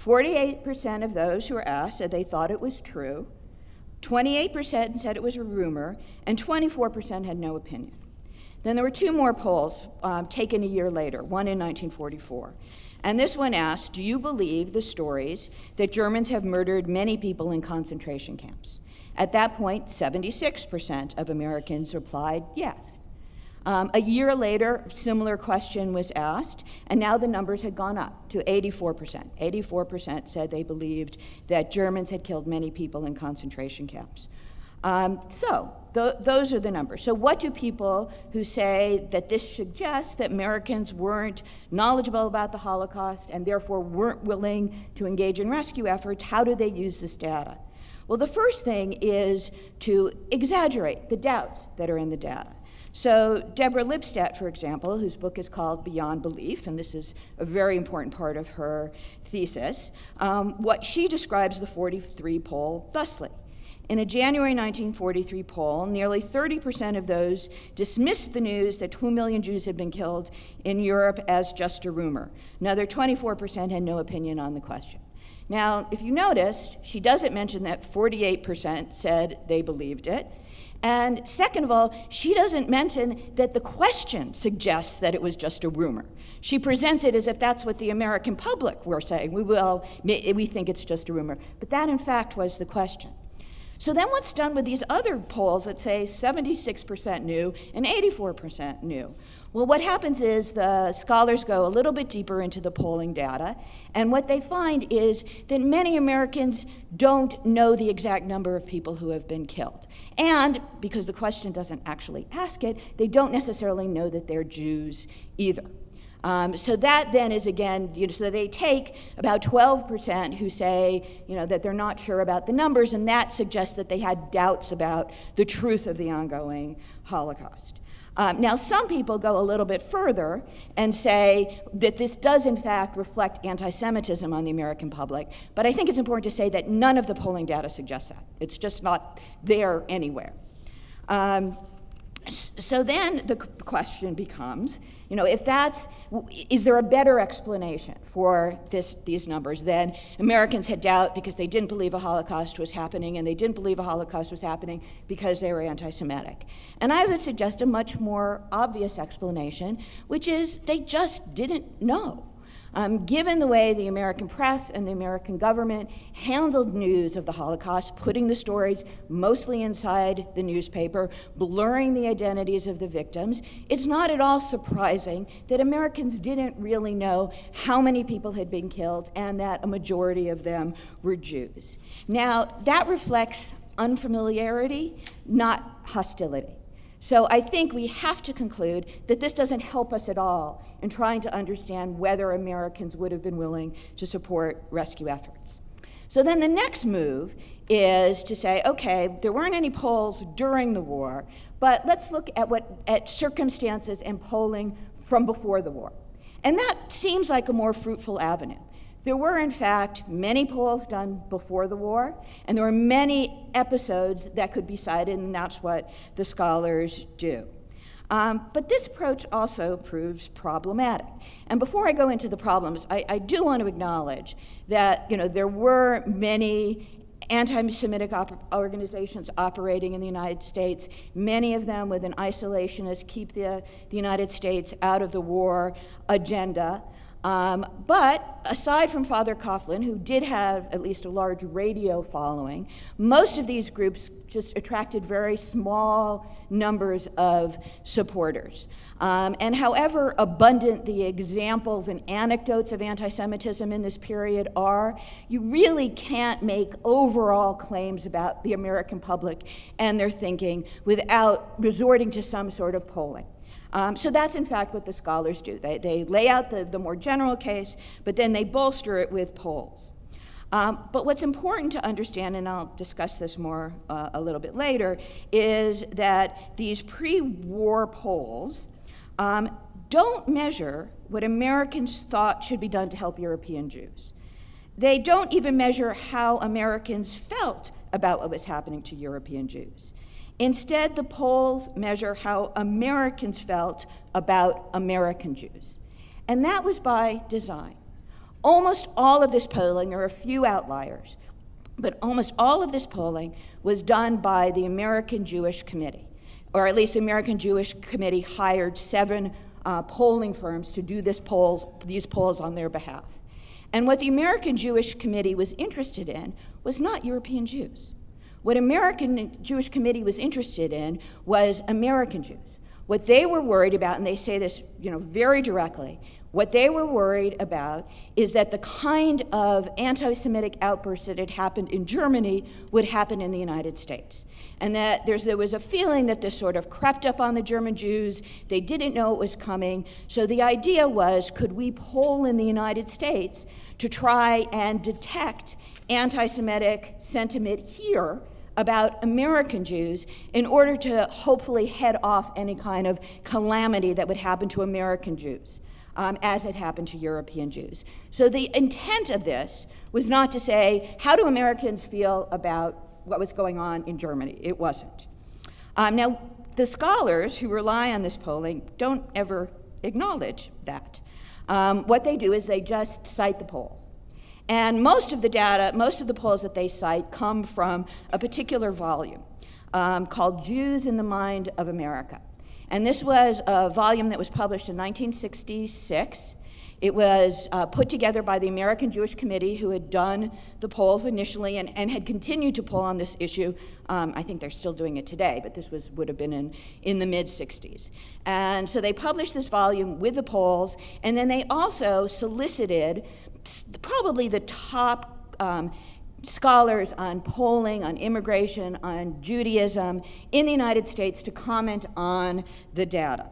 [SPEAKER 3] 48% of those who were asked said they thought it was true, 28% said it was a rumor, and 24% had no opinion. Then there were 2 more polls taken a year later, one in 1944. And this one asked, do you believe the stories that Germans have murdered many people in concentration camps? At that point, 76% of Americans replied yes. A year later, similar question was asked, and now the numbers had gone up to 84%. 84% said they believed that Germans had killed many people in concentration camps. Those are the numbers. So what do people who say that this suggests that Americans weren't knowledgeable about the Holocaust and therefore weren't willing to engage in rescue efforts, how do they use this data? Well, the first thing is to exaggerate the doubts that are in the data. So Deborah Lipstadt, for example, whose book is called Beyond Belief, and this is a very important part of her thesis, what she describes the 43 poll thusly. In a January 1943 poll, nearly 30% of those dismissed the news that 2 million Jews had been killed in Europe as just a rumor. Another 24% had no opinion on the question. Now, if you noticed, she doesn't mention that 48% said they believed it. And second of all, she doesn't mention that the question suggests that it was just a rumor. She presents it as if that's what the American public were saying. We think it's just a rumor. But that, in fact, was the question. So then what's done with these other polls that say 76% knew and 84% knew? Well, what happens is the scholars go a little bit deeper into the polling data, and what they find is that many Americans don't know the exact number of people who have been killed. And because the question doesn't actually ask it, they don't necessarily know that they're Jews either. So that then is, again, so they take about 12% who say, that they're not sure about the numbers, and that suggests that they had doubts about the truth of the ongoing Holocaust. Now, some people go a little bit further and say that this does, in fact, reflect anti-Semitism on the American public, but I think it's important to say that none of the polling data suggests that. It's just not there anywhere. So then the question becomes, is there a better explanation for these numbers than Americans had doubt because they didn't believe a Holocaust was happening, and they didn't believe a Holocaust was happening because they were anti-Semitic? And I would suggest a much more obvious explanation, which is they just didn't know. Given the way the American press and the American government handled news of the Holocaust, putting the stories mostly inside the newspaper, blurring the identities of the victims, it's not at all surprising that Americans didn't really know how many people had been killed and that a majority of them were Jews. Now, that reflects unfamiliarity, not hostility. So I think we have to conclude that this doesn't help us at all in trying to understand whether Americans would have been willing to support rescue efforts. So then the next move is to say, okay, there weren't any polls during the war, but let's look at circumstances and polling from before the war. And that seems like a more fruitful avenue. There were, in fact, many polls done before the war, and there were many episodes that could be cited, and that's what the scholars do. But this approach also proves problematic. And before I go into the problems, I do want to acknowledge that there were many anti-Semitic organizations operating in the United States, many of them with an isolationist, keep the United States out of the war agenda. But aside from Father Coughlin, who did have at least a large radio following, most of these groups just attracted very small numbers of supporters. And however abundant the examples and anecdotes of anti-Semitism in this period are, you really can't make overall claims about the American public and their thinking without resorting to some sort of polling. So that's, in fact, what the scholars do. They lay out the more general case, but then they bolster it with polls. But what's important to understand, and I'll discuss this more a little bit later, is that these pre-war polls don't measure what Americans thought should be done to help European Jews. They don't even measure how Americans felt about what was happening to European Jews. Instead, the polls measure how Americans felt about American Jews. And that was by design. Almost all of this polling, there are a few outliers, but almost all of this polling was done by the American Jewish Committee, or at least the American Jewish Committee hired 7 polling firms to do these polls on their behalf. And what the American Jewish Committee was interested in was not European Jews. What American Jewish Committee was interested in was American Jews. What they were worried about, and they say this, very directly, what they were worried about is that the kind of anti-Semitic outbursts that had happened in Germany would happen in the United States. And that there was a feeling that this sort of crept up on the German Jews. They didn't know it was coming. So the idea was, could we poll in the United States to try and detect anti-Semitic sentiment here about American Jews in order to hopefully head off any kind of calamity that would happen to American Jews, as it happened to European Jews. So the intent of this was not to say, how do Americans feel about what was going on in Germany? It wasn't. Now, the scholars who rely on this polling don't ever acknowledge that. What they do is they just cite the polls. And most of the data, most of the polls that they cite come from a particular volume called Jews in the Mind of America. And this was a volume that was published in 1966. It was put together by the American Jewish Committee, who had done the polls initially and had continued to poll on this issue. I think they're still doing it today, but this would have been in the mid-60s. And so they published this volume with the polls, and then they also solicited probably the top scholars on polling, on immigration, on Judaism in the United States to comment on the data.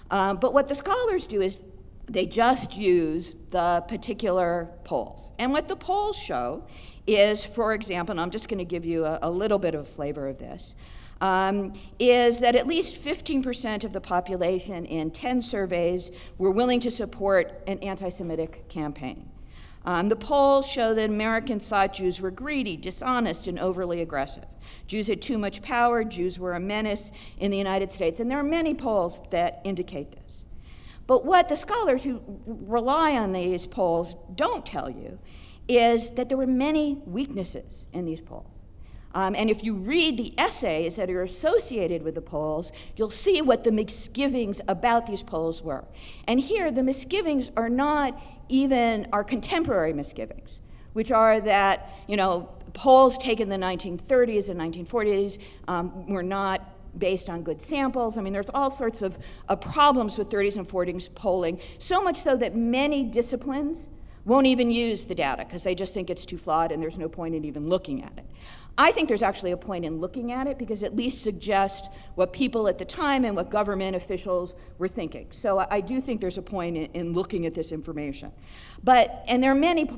[SPEAKER 3] But what the scholars do is they just use the particular polls. And what the polls show is, for example, and I'm just going to give you a little bit of a flavor of this, is that at least 15% of the population in 10 surveys were willing to support an anti-Semitic campaign. The polls show that Americans thought Jews were greedy, dishonest, and overly aggressive. Jews had too much power. Jews were a menace in the United States. And there are many polls that indicate this. But what the scholars who rely on these polls don't tell you is that there were many weaknesses in these polls. And if you read the essays that are associated with the polls, you'll see what the misgivings about these polls were. And here, the misgivings are not even our contemporary misgivings, which are that, polls taken in the 1930s and 1940s were not based on good samples. I mean, there's all sorts of problems with 30s and 40s polling, so much so that many disciplines won't even use the data because they just think it's too flawed and there's no point in even looking at it. I think there's actually a point in looking at it because it at least suggests what people at the time and what government officials were thinking. So I do think there's a point in looking at this information. And there are many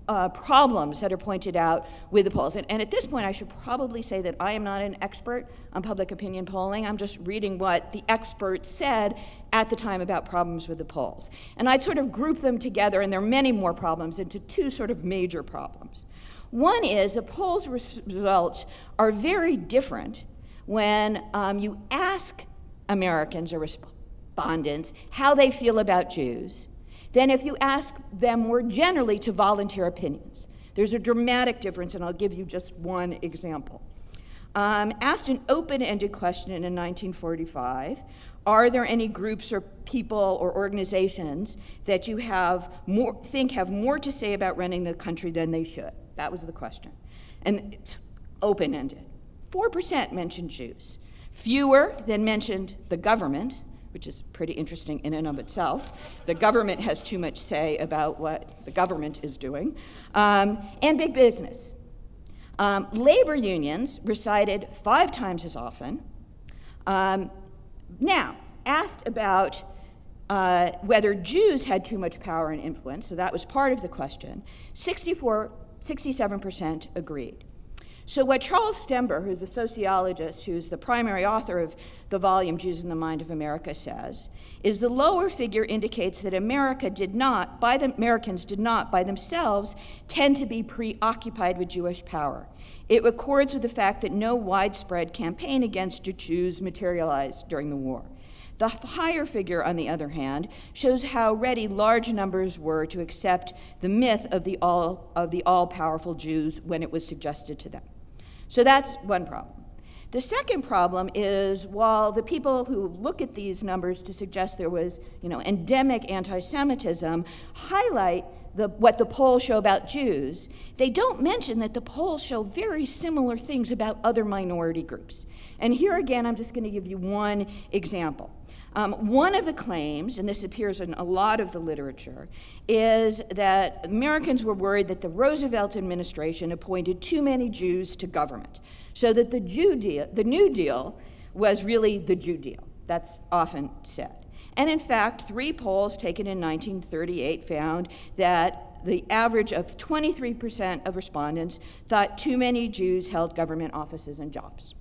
[SPEAKER 3] problems that are pointed out with the polls. And at this point, I should probably say that I am not an expert on public opinion polling. I'm just reading what the experts said at the time about problems with the polls. And I'd sort of group them together, and there are many more problems, into two sort of major problems. One is the polls results are very different when you ask Americans or respondents how they feel about Jews than if you ask them more generally to volunteer opinions. There's a dramatic difference, and I'll give you just one example. Asked an open-ended question in 1945, are there any groups or people or organizations that you think have more to say about running the country than they should? That was the question. And it's open-ended. 4% mentioned Jews. Fewer than mentioned the government, which is pretty interesting in and of itself. The government has too much say about what the government is doing. And big business. Labor unions recited 5 times as often. Now, asked about whether Jews had too much power and influence, so that was part of the question, 67% agreed. So what Charles Stember, who's a sociologist who's the primary author of the volume Jews in the Mind of America, says, is the lower figure indicates that Americans did not, by themselves, tend to be preoccupied with Jewish power. It accords with the fact that no widespread campaign against Jews materialized during the war. The higher figure, on the other hand, shows how ready large numbers were to accept the myth of the all-powerful Jews when it was suggested to them. So that's one problem. The second problem is, while the people who look at these numbers to suggest there was, endemic anti-Semitism highlight what the polls show about Jews, they don't mention that the polls show very similar things about other minority groups. And here again, I'm just going to give you one example. One of the claims, and this appears in a lot of the literature, is that Americans were worried that the Roosevelt administration appointed too many Jews to government, so that the New Deal was really the Jew deal. That's often said. And in fact, 3 polls taken in 1938 found that the average of 23% of respondents thought too many Jews held government offices and jobs.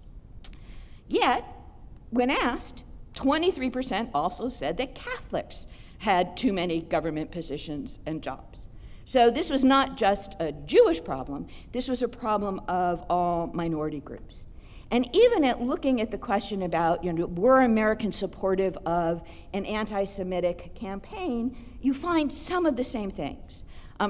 [SPEAKER 3] Yet, when asked, 23% also said that Catholics had too many government positions and jobs. So this was not just a Jewish problem, this was a problem of all minority groups. And even at looking at the question about, were Americans supportive of an anti-Semitic campaign, you find some of the same things.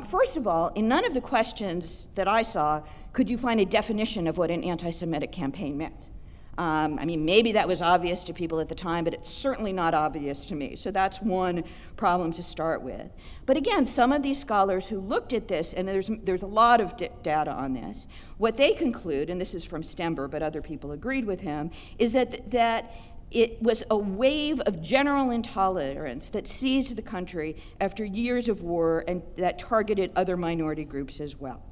[SPEAKER 3] First of all, in none of the questions that I saw could you find a definition of what an anti-Semitic campaign meant. Maybe that was obvious to people at the time, but it's certainly not obvious to me. So that's one problem to start with. But again, some of these scholars who looked at this, and there's a lot of data on this, what they conclude, and this is from Stember, but other people agreed with him, is that it was a wave of general intolerance that seized the country after years of war and that targeted other minority groups as well.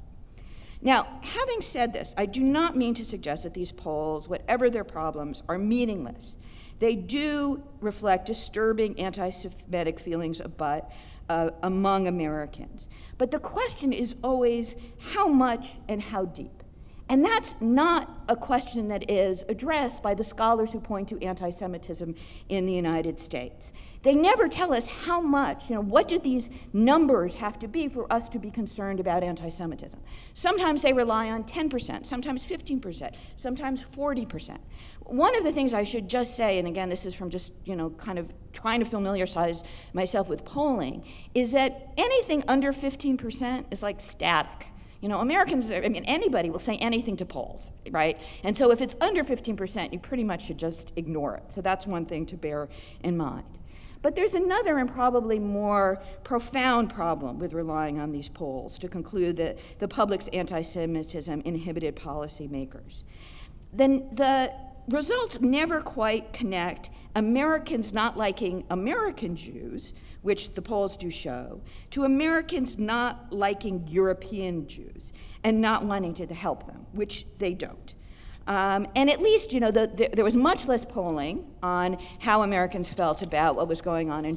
[SPEAKER 3] Now, having said this, I do not mean to suggest that these polls, whatever their problems, are meaningless. They do reflect disturbing anti-Semitic feelings among Americans. But the question is always how much and how deep. And that's not a question that is addressed by the scholars who point to anti-Semitism in the United States. They never tell us how much, what do these numbers have to be for us to be concerned about anti-Semitism? Sometimes they rely on 10%, sometimes 15%, sometimes 40%. One of the things I should just say, and again, this is from just, kind of trying to familiarize myself with polling, is that anything under 15% is like static. You know, Americans, I mean, anybody will say anything to polls, right? And so if it's under 15%, you pretty much should just ignore it. So that's one thing to bear in mind. But there's another and probably more profound problem with relying on these polls to conclude that the public's anti-Semitism inhibited policymakers. Then the results never quite connect Americans not liking American Jews, which the polls do show, to Americans not liking European Jews and not wanting to help them, which they don't. And at least, you know, there was much less polling on how Americans felt about what was going on in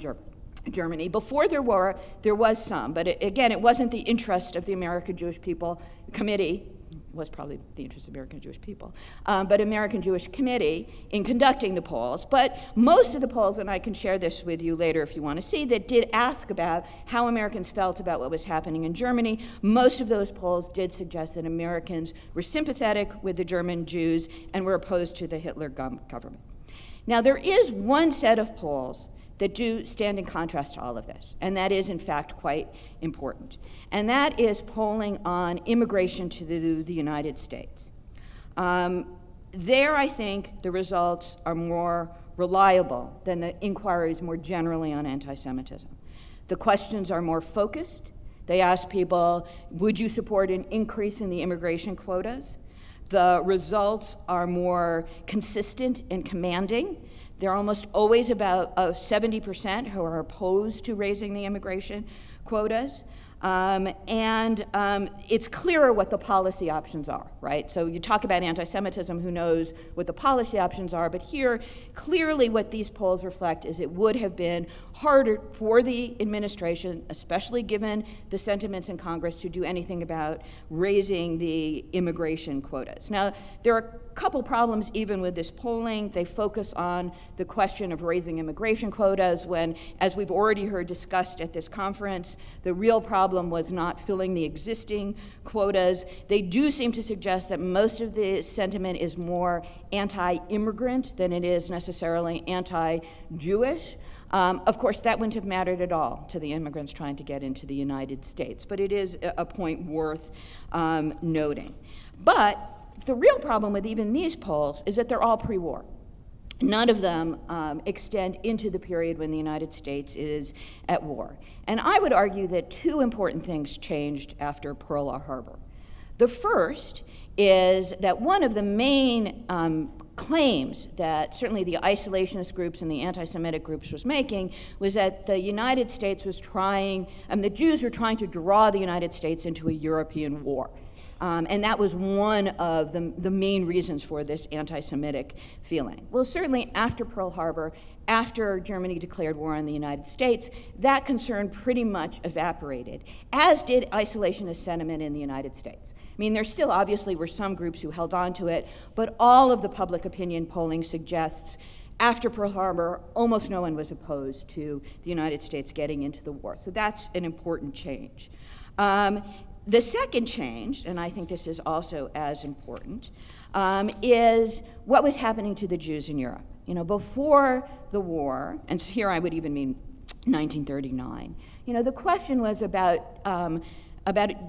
[SPEAKER 3] Germany. Before the war, there was some, but again, it wasn't the interest of the American Jewish People Committee, was probably the interest of American Jewish people, but American Jewish Committee in conducting the polls. But most of the polls, and I can share this with you later if you want to see, that did ask about how Americans felt about what was happening in Germany, most of those polls did suggest that Americans were sympathetic with the German Jews and were opposed to the Hitler government. Now, there is one set of polls that do stand in contrast to all of this, and that is, in fact, quite important. And that is polling on immigration to the United States. There, I think, the results are more reliable than the inquiries more generally on anti-Semitism. The questions are more focused. They ask people, would you support an increase in the immigration quotas? The results are more consistent and commanding. They're almost always about 70% who are opposed to raising the immigration quotas. It's clearer what the policy options are, right? So you talk about anti-Semitism, who knows what the policy options are, but here, clearly what these polls reflect is it would have been harder for the administration, especially given the sentiments in Congress, to do anything about raising the immigration quotas. Now, there are a couple problems even with this polling. They focus on the question of raising immigration quotas when, as we've already heard discussed at this conference, the real problem was not filling the existing quotas. They do seem to suggest that most of the sentiment is more anti-immigrant than it is necessarily anti-Jewish. Of course, that wouldn't have mattered at all to the immigrants trying to get into the United States, but it is a point worth noting. But the real problem with even these polls is that they're all pre-war. None of them extend into the period when the United States is at war. And I would argue that two important things changed after Pearl Harbor. The first is that one of the main claims that certainly the isolationist groups and the anti-Semitic groups was making was that the United States was trying, the Jews were trying to draw the United States into a European war. And that was one of the main reasons for this anti-Semitic feeling. Well, certainly after Pearl Harbor, after Germany declared war on the United States, that concern pretty much evaporated, as did isolationist sentiment in the United States. I mean, there still obviously were some groups who held on to it, but all of the public opinion polling suggests after Pearl Harbor, almost no one was opposed to the United States getting into the war. So that's an important change. The second change, and I think this is also as important, is what was happening to the Jews in Europe. You know, before the war, and here I would even mean 1939, you know, the question was about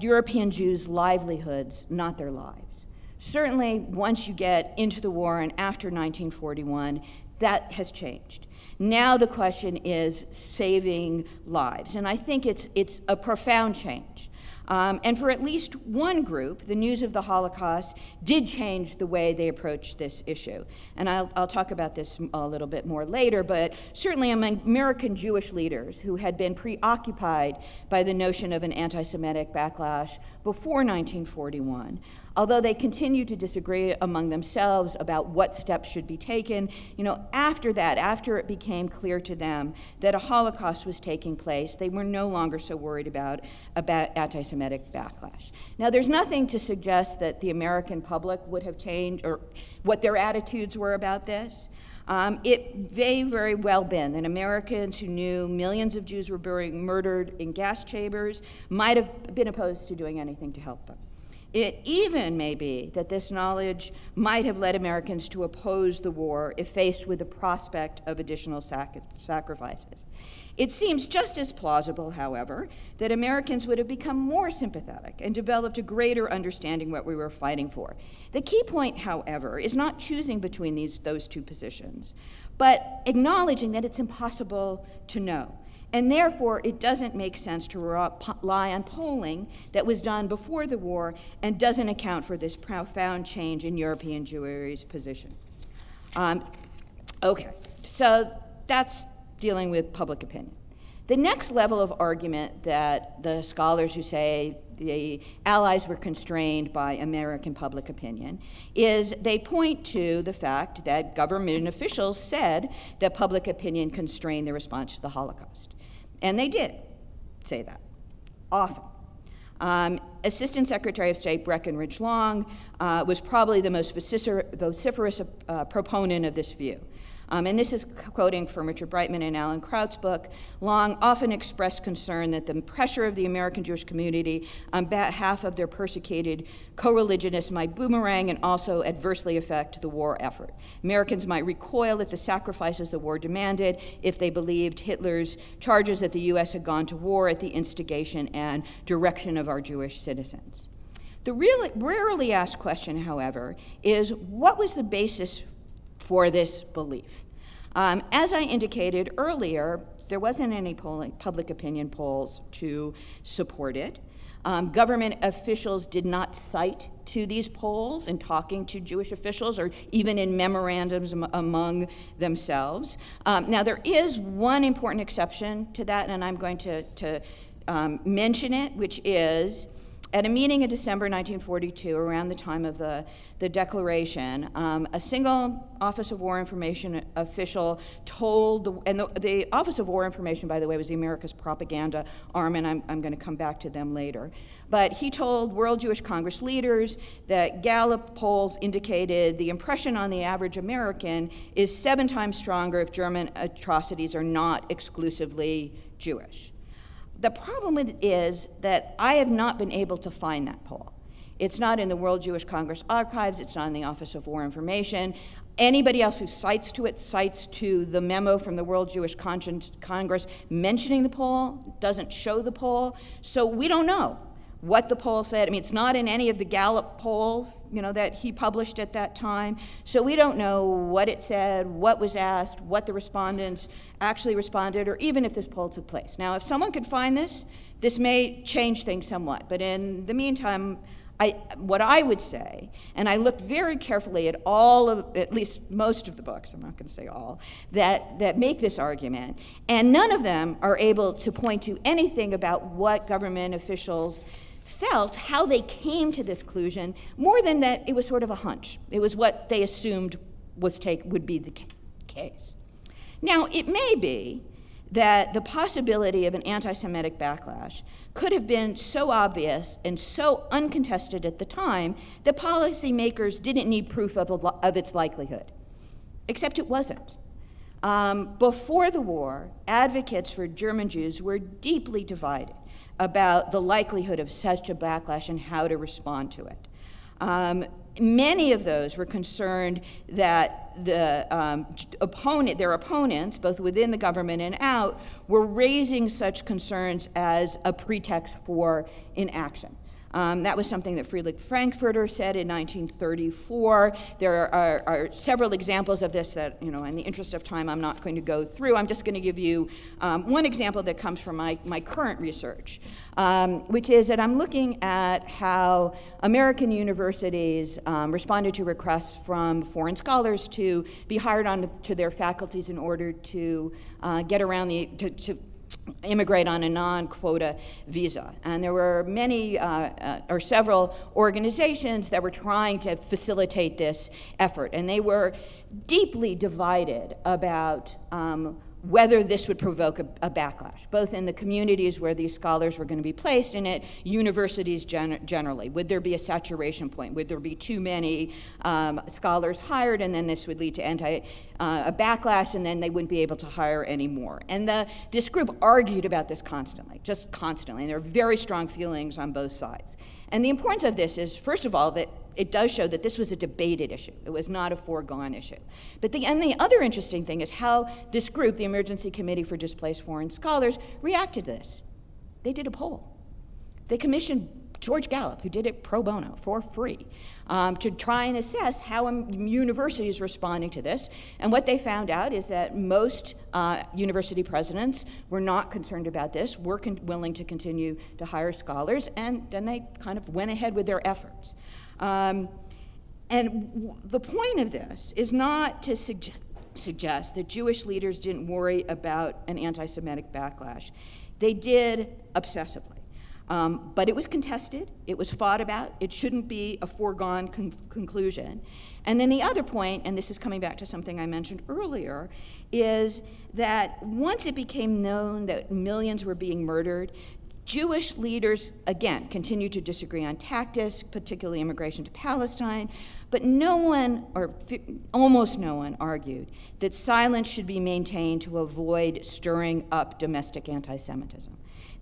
[SPEAKER 3] European Jews' livelihoods, not their lives. Certainly, once you get into the war and after 1941, that has changed. Now the question is saving lives, and I think it's a profound change. And for at least one group, the news of the Holocaust did change the way they approached this issue. And I'll talk about this a little bit more later, but certainly among American Jewish leaders who had been preoccupied by the notion of an anti-Semitic backlash before 1941, although they continued to disagree among themselves about what steps should be taken, you know, after that, after it became clear to them that a Holocaust was taking place, they were no longer so worried about anti-Semitic backlash. Now, there's nothing to suggest that the American public would have changed or what their attitudes were about this. It may very well been that Americans who knew millions of Jews were being murdered in gas chambers might have been opposed to doing anything to help them. It even may be that this knowledge might have led Americans to oppose the war if faced with the prospect of additional sacrifices. It seems just as plausible, however, that Americans would have become more sympathetic and developed a greater understanding what we were fighting for. The key point, however, is not choosing between those two positions, but acknowledging that it's impossible to know. And therefore, it doesn't make sense to rely on polling that was done before the war and doesn't account for this profound change in European Jewry's position. Okay, so that's dealing with public opinion. The next level of argument that the scholars who say the Allies were constrained by American public opinion is they point to the fact that government officials said that public opinion constrained the response to the Holocaust. And they did say that, often. Assistant Secretary of State Breckinridge Long was probably the most vociferous proponent of this view. And this is quoting from Richard Brightman and Alan Kraut's book. Long often expressed concern that the pressure of the American Jewish community on behalf of their persecuted co-religionists might boomerang and also adversely affect the war effort. Americans might recoil at the sacrifices the war demanded if they believed Hitler's charges that the U.S. had gone to war at the instigation and direction of our Jewish citizens. The rarely asked question, however, is what was the basis for this belief? As I indicated earlier, there wasn't any public opinion polls to support it. Government officials did not cite to these polls in talking to Jewish officials or even in memorandums among themselves. Now, there is one important exception to that, and I'm going to mention it, which is at a meeting in December 1942, around the time of the Declaration, a single Office of War Information official told, the Office of War Information, by the way, was the America's propaganda arm, and I'm going to come back to them later. But he told World Jewish Congress leaders that Gallup polls indicated the impression on the average American is 7 times stronger if German atrocities are not exclusively Jewish. The problem with it is that I have not been able to find that poll. It's not in the World Jewish Congress archives, it's not in the Office of War Information. Anybody else who cites to it cites to the memo from the World Jewish Congress mentioning the poll, doesn't show the poll, so we don't know what the poll said. I mean, it's not in any of the Gallup polls, that he published at that time. So we don't know what it said, what was asked, what the respondents actually responded, or even if this poll took place. Now, if someone could find this may change things somewhat. But in the meantime, what I would say, and I looked very carefully at at least most of the books, I'm not going to say all, that make this argument, and none of them are able to point to anything about what government officials felt, how they came to this conclusion, more than that it was sort of a hunch. It was what they assumed would be the case. Now, it may be that the possibility of an anti-Semitic backlash could have been so obvious and so uncontested at the time that policymakers didn't need proof of its likelihood, except it wasn't. Before the war, advocates for German Jews were deeply divided about the likelihood of such a backlash and how to respond to it. Many of those were concerned that their opponents, both within the government and out, were raising such concerns as a pretext for inaction. That was something that Friedrich Frankfurter said in 1934. There are several examples of this that, in the interest of time, I'm not going to go through. I'm just going to give you one example that comes from my current research, which is that I'm looking at how American universities responded to requests from foreign scholars to be hired onto their faculties in order to get around to immigrate on a non-quota visa. And there were several organizations that were trying to facilitate this effort, and they were deeply divided about whether this would provoke a backlash, both in the communities where these scholars were going to be placed and at universities generally. Would there be a saturation point? Would there be too many scholars hired, and then this would lead to a backlash, and then they wouldn't be able to hire any more? And this group argued about this constantly, just constantly, and there were very strong feelings on both sides. And the importance of this is, first of all, that it does show that this was a debated issue. It was not a foregone issue. And the other interesting thing is how this group, the Emergency Committee for Displaced Foreign Scholars, reacted to this. They did a poll. They commissioned George Gallup, who did it pro bono, for free, to try and assess how a university is responding to this. And what they found out is that most university presidents were not concerned about this, were willing to continue to hire scholars, and then they kind of went ahead with their efforts. The point of this is not to suggest that Jewish leaders didn't worry about an anti-Semitic backlash. They did obsessively. But it was contested, it was fought about, it shouldn't be a foregone conclusion. And then the other point, and this is coming back to something I mentioned earlier, is that once it became known that millions were being murdered, Jewish leaders, again, continued to disagree on tactics, particularly immigration to Palestine, but no one, or almost no one, argued that silence should be maintained to avoid stirring up domestic anti-Semitism.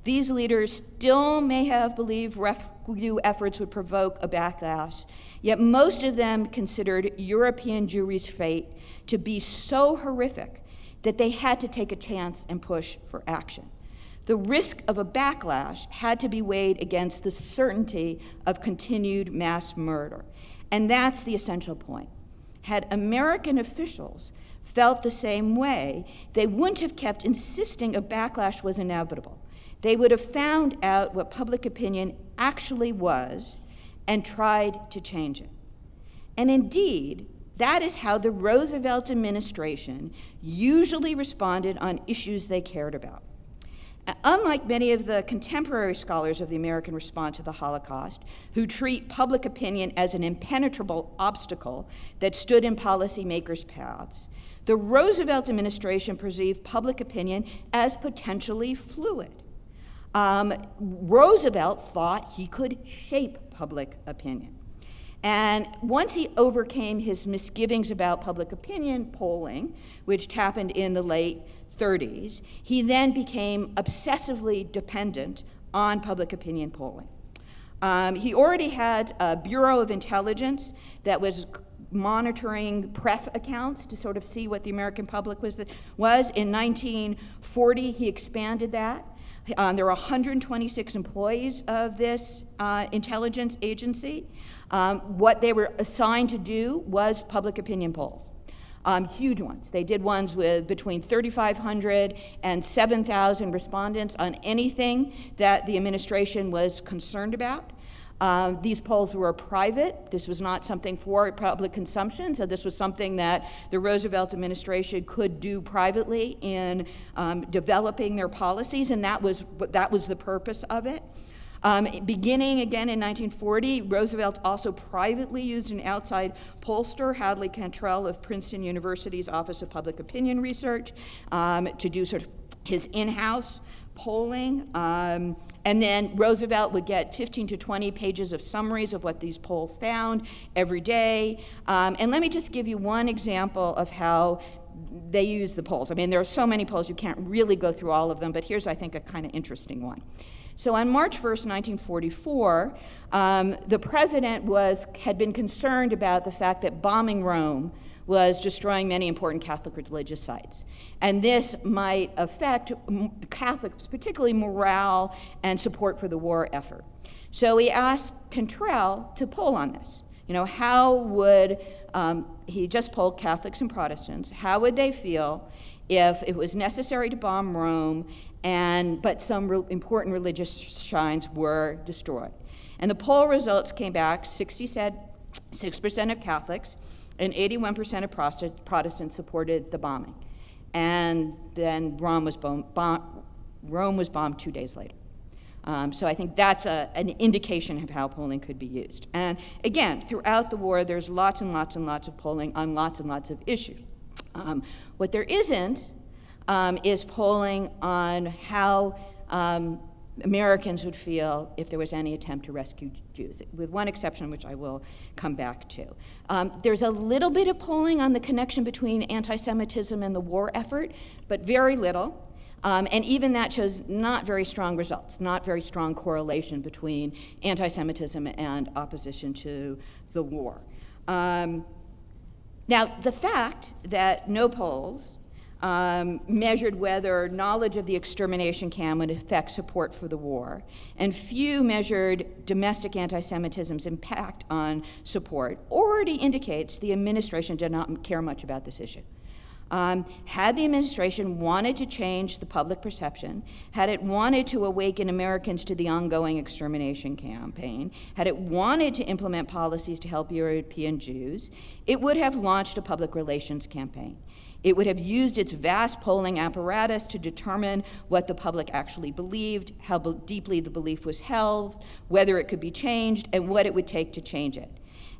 [SPEAKER 3] These leaders still may have believed rescue efforts would provoke a backlash, yet most of them considered European Jewry's fate to be so horrific that they had to take a chance and push for action. The risk of a backlash had to be weighed against the certainty of continued mass murder. And that's the essential point. Had American officials felt the same way, they wouldn't have kept insisting a backlash was inevitable. They would have found out what public opinion actually was and tried to change it. And indeed, that is how the Roosevelt administration usually responded on issues they cared about. Unlike many of the contemporary scholars of the American response to the Holocaust, who treat public opinion as an impenetrable obstacle that stood in policymakers' paths, the Roosevelt administration perceived public opinion as potentially fluid. Roosevelt thought he could shape public opinion. And once he overcame his misgivings about public opinion polling, which happened in the late 30s, he then became obsessively dependent on public opinion polling. He already had a Bureau of Intelligence that was monitoring press accounts to sort of see what the American public was. In 1940, he expanded that. There were 126 employees of this intelligence agency. What they were assigned to do was public opinion polls, huge ones. They did ones with between 3,500 and 7,000 respondents on anything that the administration was concerned about. These polls were private. This was not something for public consumption, so this was something that the Roosevelt administration could do privately in developing their policies, and that was the purpose of it. Beginning again in 1940, Roosevelt also privately used an outside pollster, Hadley Cantrell of Princeton University's Office of Public Opinion Research, to do sort of his in-house polling. And then Roosevelt would get 15 to 20 pages of summaries of what these polls found every day. And let me just give you one example of how they use the polls. I mean, there are so many polls, you can't really go through all of them, but here's, I think, a kind of interesting one. So on March 1st, 1944, the president had been concerned about the fact that bombing Rome was destroying many important Catholic religious sites. And this might affect Catholics, particularly morale and support for the war effort. So he asked Cantrell to poll on this. You know, how would, he just polled Catholics and Protestants, how would they feel if it was necessary to bomb Rome but some important religious shrines were destroyed? And the poll results came back, 6% of Catholics and 81% of Protestants supported the bombing. And then Rome was bombed 2 days later. So I think that's an indication of how polling could be used. And again, throughout the war, there's lots and lots and lots of polling on lots and lots of issues. What there isn't is polling on how Americans would feel if there was any attempt to rescue Jews, with one exception, which I will come back to. There's a little bit of polling on the connection between anti-Semitism and the war effort, but very little. And even that shows not very strong results, not very strong correlation between anti-Semitism and opposition to the war. Now, the fact that no polls measured whether knowledge of the extermination camp would affect support for the war, and few measured domestic anti-Semitism's impact on support, already indicates the administration did not care much about this issue. Had the administration wanted to change the public perception, had it wanted to awaken Americans to the ongoing extermination campaign, had it wanted to implement policies to help European Jews, it would have launched a public relations campaign. It would have used its vast polling apparatus to determine what the public actually believed, how deeply the belief was held, whether it could be changed, and what it would take to change it.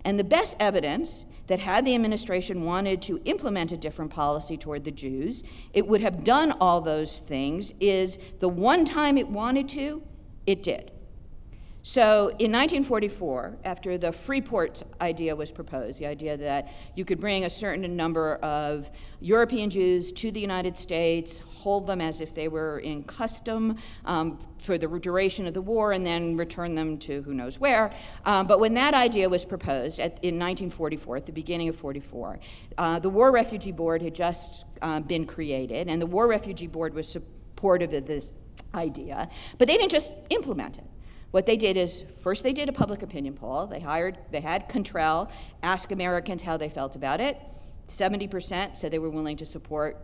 [SPEAKER 3] And the best evidence that had the administration wanted to implement a different policy toward the Jews, it would have done all those things, is the one time it wanted to, it did. So in 1944, after the Freeport idea was proposed, the idea that you could bring a certain number of European Jews to the United States, hold them as if they were in custom for the duration of the war, and then return them to who knows where. But when that idea was proposed in 1944, at the beginning of 44, the War Refugee Board had just been created, and the War Refugee Board was supportive of this idea, but they didn't just implement it. What they did is, first they did a public opinion poll. They had Contrell ask Americans how they felt about it. 70% said they were willing to support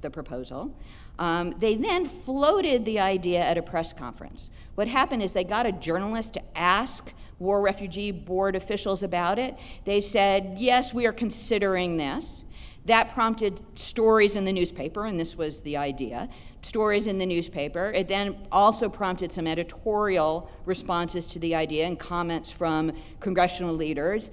[SPEAKER 3] the proposal. They then floated the idea at a press conference. What happened is they got a journalist to ask War Refugee Board officials about it. They said, yes, we are considering this. That prompted stories in the newspaper, and this was the idea, stories in the newspaper. It then also prompted some editorial responses to the idea and comments from congressional leaders.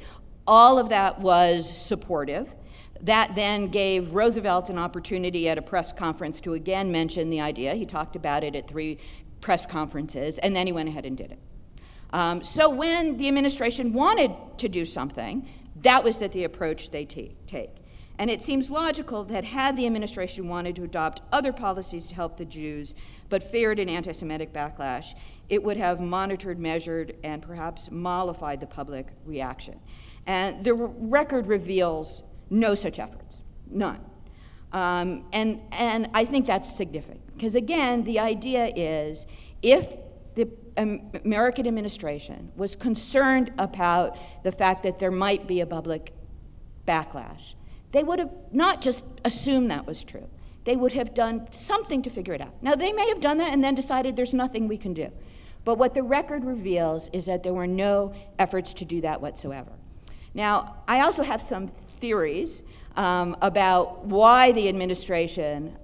[SPEAKER 3] All of that was supportive. That then gave Roosevelt an opportunity at a press conference to again mention the idea. He talked about it at 3 press conferences, and then he went ahead and did it. So when the administration wanted to do something, that was the approach they take. And it seems logical that had the administration wanted to adopt other policies to help the Jews, but feared an anti-Semitic backlash, it would have monitored, measured, and perhaps mollified the public reaction. And the record reveals no such efforts, none. And I think that's significant, because again, the idea is if the American administration was concerned about the fact that there might be a public backlash, they would have not just assumed that was true. They would have done something to figure it out. Now, they may have done that and then decided there's nothing we can do. But what the record reveals is that there were no efforts to do that whatsoever. Now, I also have some theories about why the administration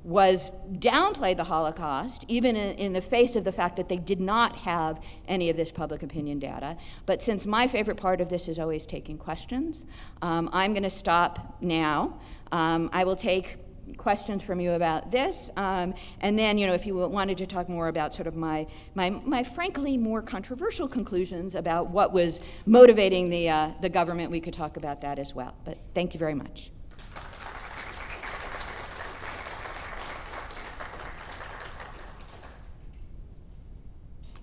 [SPEAKER 3] was downplay the Holocaust, even in the face of the fact that they did not have any of this public opinion data. But since my favorite part of this is always taking questions, I'm going to stop now. I will take questions from you about this, and then, if you wanted to talk more about sort of my frankly more controversial conclusions about what was motivating the government, we could talk about that as well. But thank you very much.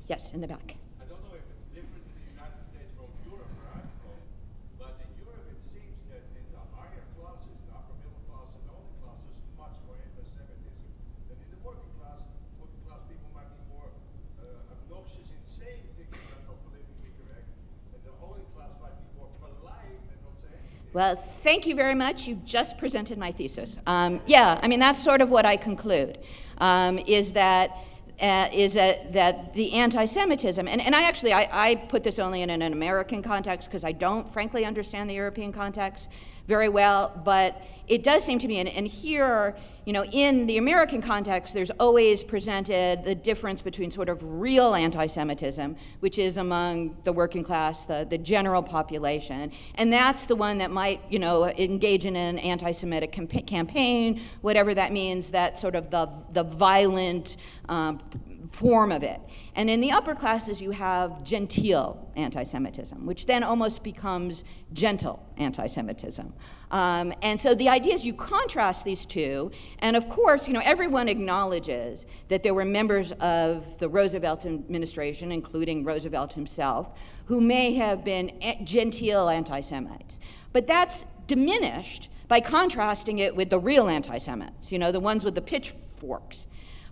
[SPEAKER 3] Yes, in the back.
[SPEAKER 4] I don't know if it's different in the United States from Europe, right? But in Europe it seems that in the higher classes, the upper middle class and the older classes, much more anti-Semitism than in the working class. Working class people might be more obnoxious in saying things that are not politically correct, and the older class might be more polite and not say anything.
[SPEAKER 3] Well, thank you very much. You just presented my thesis. That's sort of what I conclude, is that the anti-Semitism, and I put this only in an American context because I don't frankly understand the European context very well, but it does seem to me, and here, in the American context, there's always presented the difference between sort of real anti-Semitism, which is among the working class, the general population, and that's the one that might, engage in an anti-Semitic campaign, whatever that means, that sort of the violent form of it. And in the upper classes, you have genteel anti-Semitism, which then almost becomes gentle anti-Semitism. And so the idea is you contrast these two, and of course, everyone acknowledges that there were members of the Roosevelt administration, including Roosevelt himself, who may have been genteel anti-Semites. But that's diminished by contrasting it with the real anti-Semites, the ones with the pitchforks.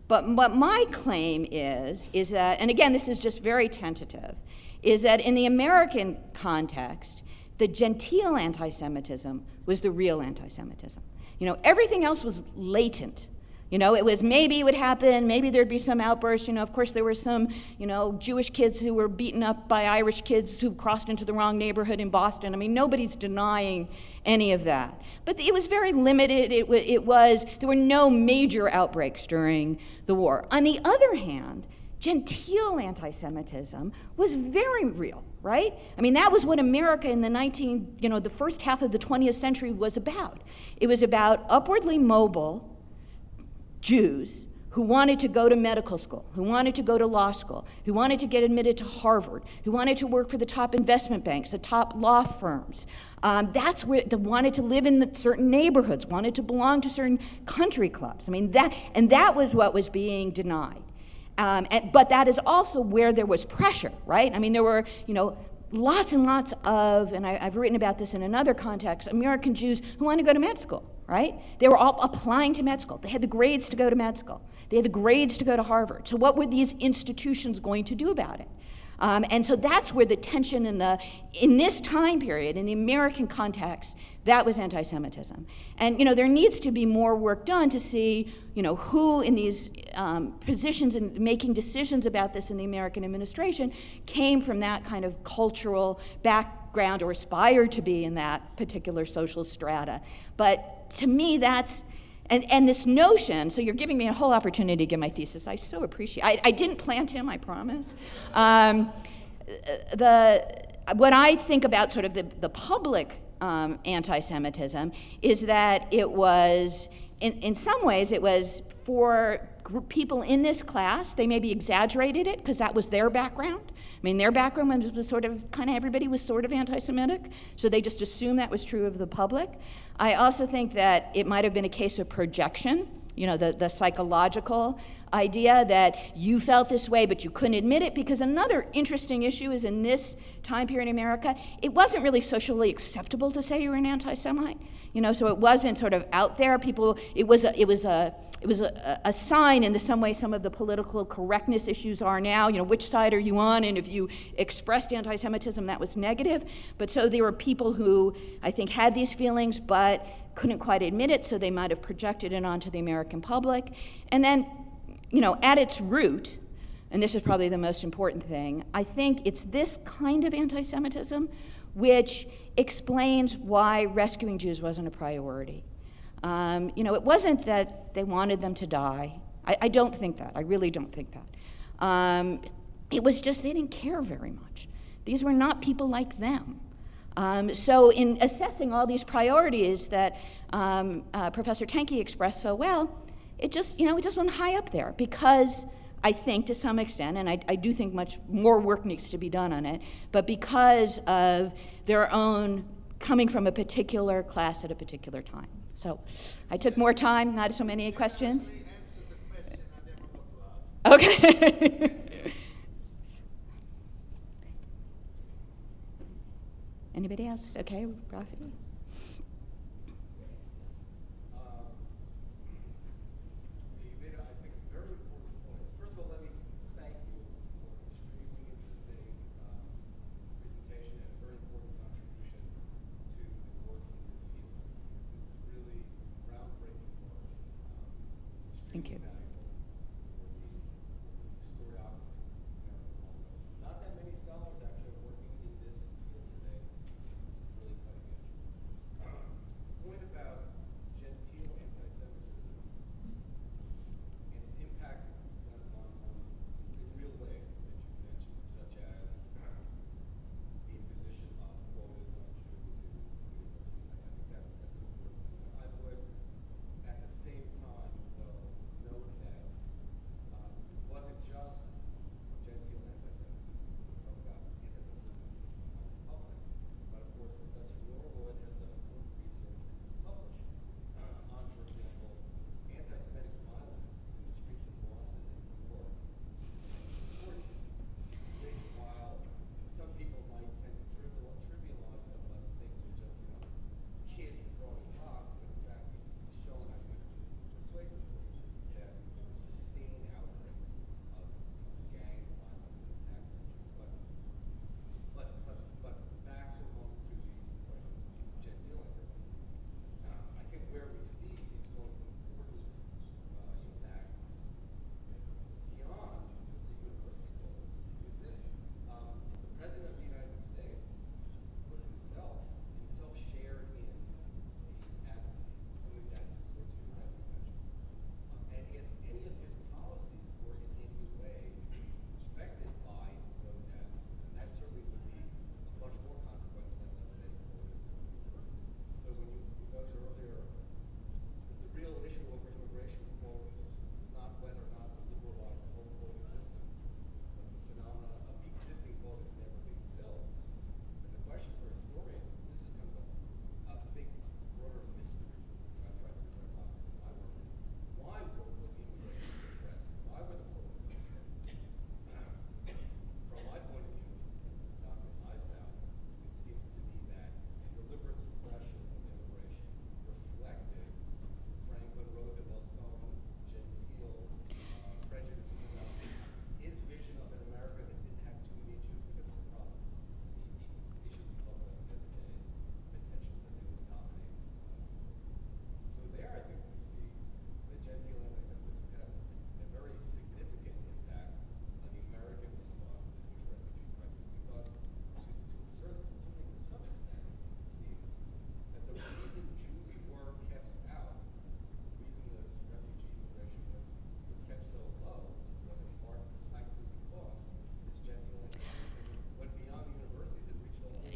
[SPEAKER 3] But what my claim is that, and again, this is just very tentative, is that in the American context, the genteel anti-Semitism was the real anti-Semitism. Everything else was latent. It was maybe it would happen, maybe there'd be some outburst. Of course, there were some, Jewish kids who were beaten up by Irish kids who crossed into the wrong neighborhood in Boston. I mean, nobody's denying any of that. But it was very limited. There were no major outbreaks during the war. On the other hand, genteel anti-Semitism was very real, right? I mean, that was what America in the first half of the 20th century was about. It was about upwardly mobile Jews who wanted to go to medical school, who wanted to go to law school, who wanted to get admitted to Harvard, who wanted to work for the top investment banks, the top law firms. That's where they wanted to live in certain neighborhoods, wanted to belong to certain country clubs. I mean, that was what was being denied. But that is also where there was pressure, right? I mean, there were, lots and lots of, and I've written about this in another context, American Jews who wanted to go to med school, right? They were all applying to med school. They had the grades to go to med school. They had the grades to go to Harvard. So what were these institutions going to do about it? And so that's where the tension in this time period, in the American context, that was anti-Semitism. And there needs to be more work done to see who in these positions and making decisions about this in the American administration came from that kind of cultural background or aspired to be in that particular social strata. But to me, that's and this notion, so you're giving me a whole opportunity to give my thesis. I so appreciate I didn't plant him, I promise. What I think about sort of the public anti-Semitism is that it was, in some ways, it was for people in this class. They maybe exaggerated it because that was their background. I mean, their background was sort of, everybody was sort of anti-Semitic, so they just assumed that was true of the public. I also think that it might have been a case of projection, the psychological idea that you felt this way, but you couldn't admit it, because another interesting issue is in this time period in America, it wasn't really socially acceptable to say you were an anti-Semite, so it wasn't sort of out there. It was a sign in some way some of the political correctness issues are now, which side are you on, and if you expressed anti-Semitism, that was negative. But so there were people who, I think, had these feelings, but couldn't quite admit it, so they might have projected it onto the American public. And then, at its root, and this is probably the most important thing, I think it's this kind of anti-Semitism which explains why rescuing Jews wasn't a priority. It wasn't that they wanted them to die. I don't think that. I really don't think that. It was just they didn't care very much. These were not people like them. So in assessing all these priorities that Professor Tanke expressed so well, it just went high up there because I think to some extent, and I do think much more work needs to be done on it, but because of their own coming from a particular class at a particular time. So I took more time, not so many questions. Okay. Anybody else? Okay, Rafi? Thank you.
[SPEAKER 5] Not that many scholars actually are working in this field today. It's really cutting edge. Point about genteel anti-Semitism and its impact in real ways that you mentioned, such as the imposition of quotas on Jews in universities. I think that's important. I would, at the same time, though, note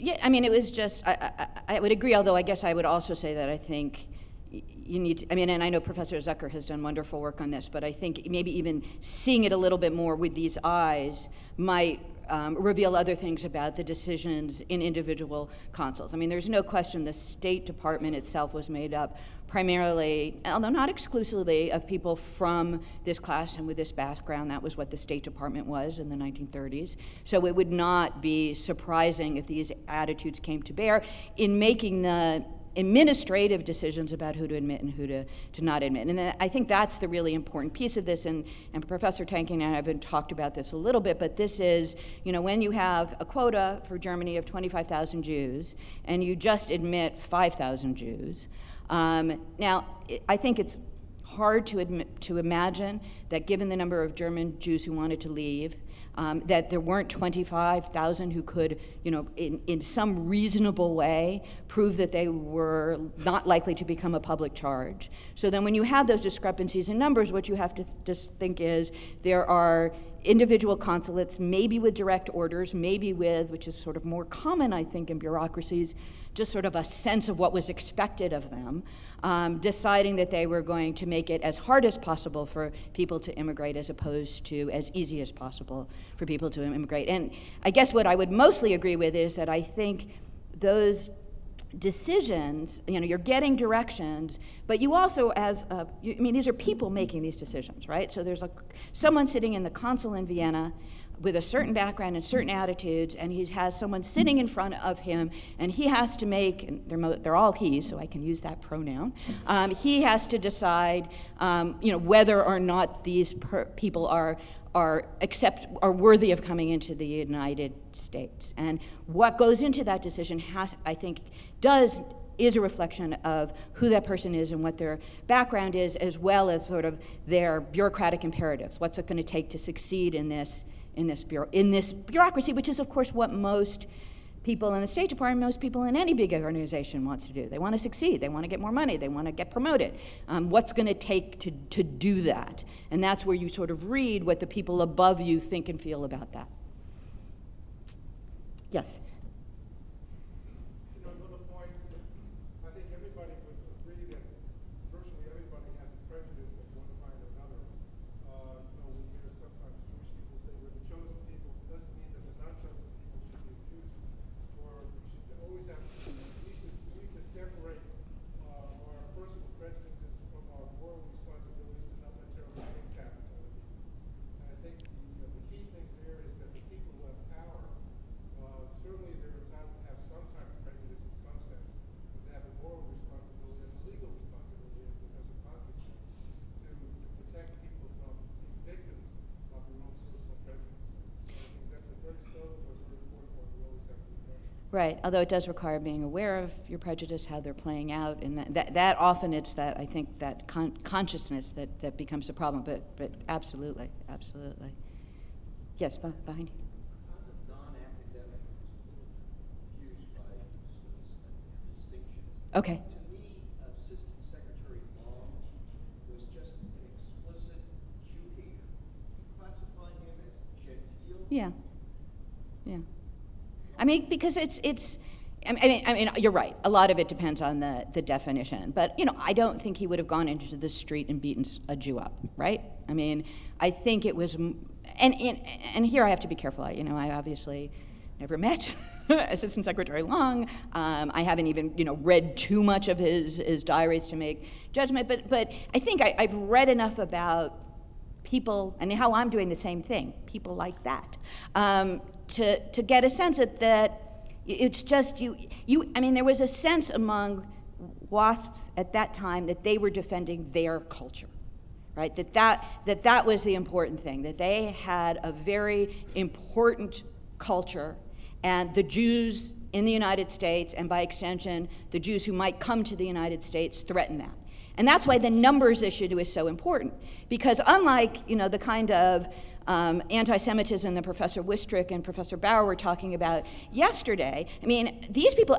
[SPEAKER 3] Yeah, I mean, it was just, I would agree, although I guess I would also say that I think you need to, I mean, and I know Professor Zucker has done wonderful work on this, but I think maybe even seeing it a little bit more with these eyes might reveal other things about the decisions in individual consuls. I mean, there's no question the State Department itself was made up primarily, although not exclusively, of people from this class and with this background. That was what the State Department was in the 1930s. So it would not be surprising if these attitudes came to bear in making the administrative decisions about who to admit and who to not admit. And I think that's the really important piece of this, and Professor Tanke and I have talked about this a little bit, but this is, you know, when you have a quota for Germany of 25,000 Jews, and you just admit 5,000 Jews, now, I think it's hard to imagine that given the number of German Jews who wanted to leave, that there weren't 25,000 who could, you know, in some reasonable way prove that they were not likely to become a public charge. So then when you have those discrepancies in numbers, what you have to just think is there are individual consulates, maybe with direct orders, maybe with, which is sort of more common, I think, in bureaucracies, just sort of a sense of what was expected of them, deciding that they were going to make it as hard as possible for people to immigrate as opposed to as easy as possible for people to immigrate. And I guess what I would mostly agree with is that I think those decisions, you know, you're getting directions, but you also I mean, these are people making these decisions, right? So there's someone sitting in the consul in Vienna with a certain background and certain attitudes, and he has someone sitting in front of him, and he has to make, and they're all he, so I can use that pronoun, he has to decide, you know, whether or not these people are worthy of coming into the United States. And what goes into that decision is a reflection of who that person is and what their background is, as well as sort of their bureaucratic imperatives. What's it going to take to succeed in this bureaucracy, which is, of course, what most people in the State Department, most people in any big organization wants to do. They want to succeed. They want to get more money. They want to get promoted. What's going to take to do that? And that's where you sort of read what the people above you think and feel about that. Yes?
[SPEAKER 4] You know, another point, I think everybody would agree that virtually everybody has a prejudice of one kind or another. You know, we hear sometimes Jewish people say we're the chosen people. It doesn't mean that the non-chosen people should be abused. Or we should always have, we need to separate our personal prejudices from our moral responsibilities to not let terrible things happen to other people. And I think the key thing there is that the people who have power, certainly they're entitled to have some kind of prejudice in some sense, but they have a moral responsibility and a legal responsibility, as Professor Tanke said, to protect people from being victims of their own personal prejudice. So I think that's a very subtle but very important one we always have to remember.
[SPEAKER 3] Right, although it does require being aware of your prejudice, how they're playing out, and that often it's that, I think, that consciousness that becomes the problem, but absolutely. Yes, behind you.
[SPEAKER 6] I'm a non-academic, confused by distinctions.
[SPEAKER 3] Okay.
[SPEAKER 6] To me, Assistant Secretary Long was just an explicit Jew hater. Classifying him as genteel.
[SPEAKER 3] Yeah. I mean, because I mean, you're right. A lot of it depends on the definition. But, you know, I don't think he would have gone into the street and beaten a Jew up, right? I mean, I think it was, and here I have to be careful. I obviously never met Assistant Secretary Long. I haven't even, read too much of his diaries to make judgment. But I think I've read enough about people and how I'm doing the same thing, people like that, to get a sense that it's just I mean, there was a sense among WASPs at that time that they were defending their culture, right? That was the important thing, that they had a very important culture, and the Jews in the United States, and by extension, the Jews who might come to the United States, threatened that. And that's why the numbers issue is so important, because unlike, the kind of anti-Semitism that Professor Wistrick and Professor Bauer were talking about yesterday, I mean, these people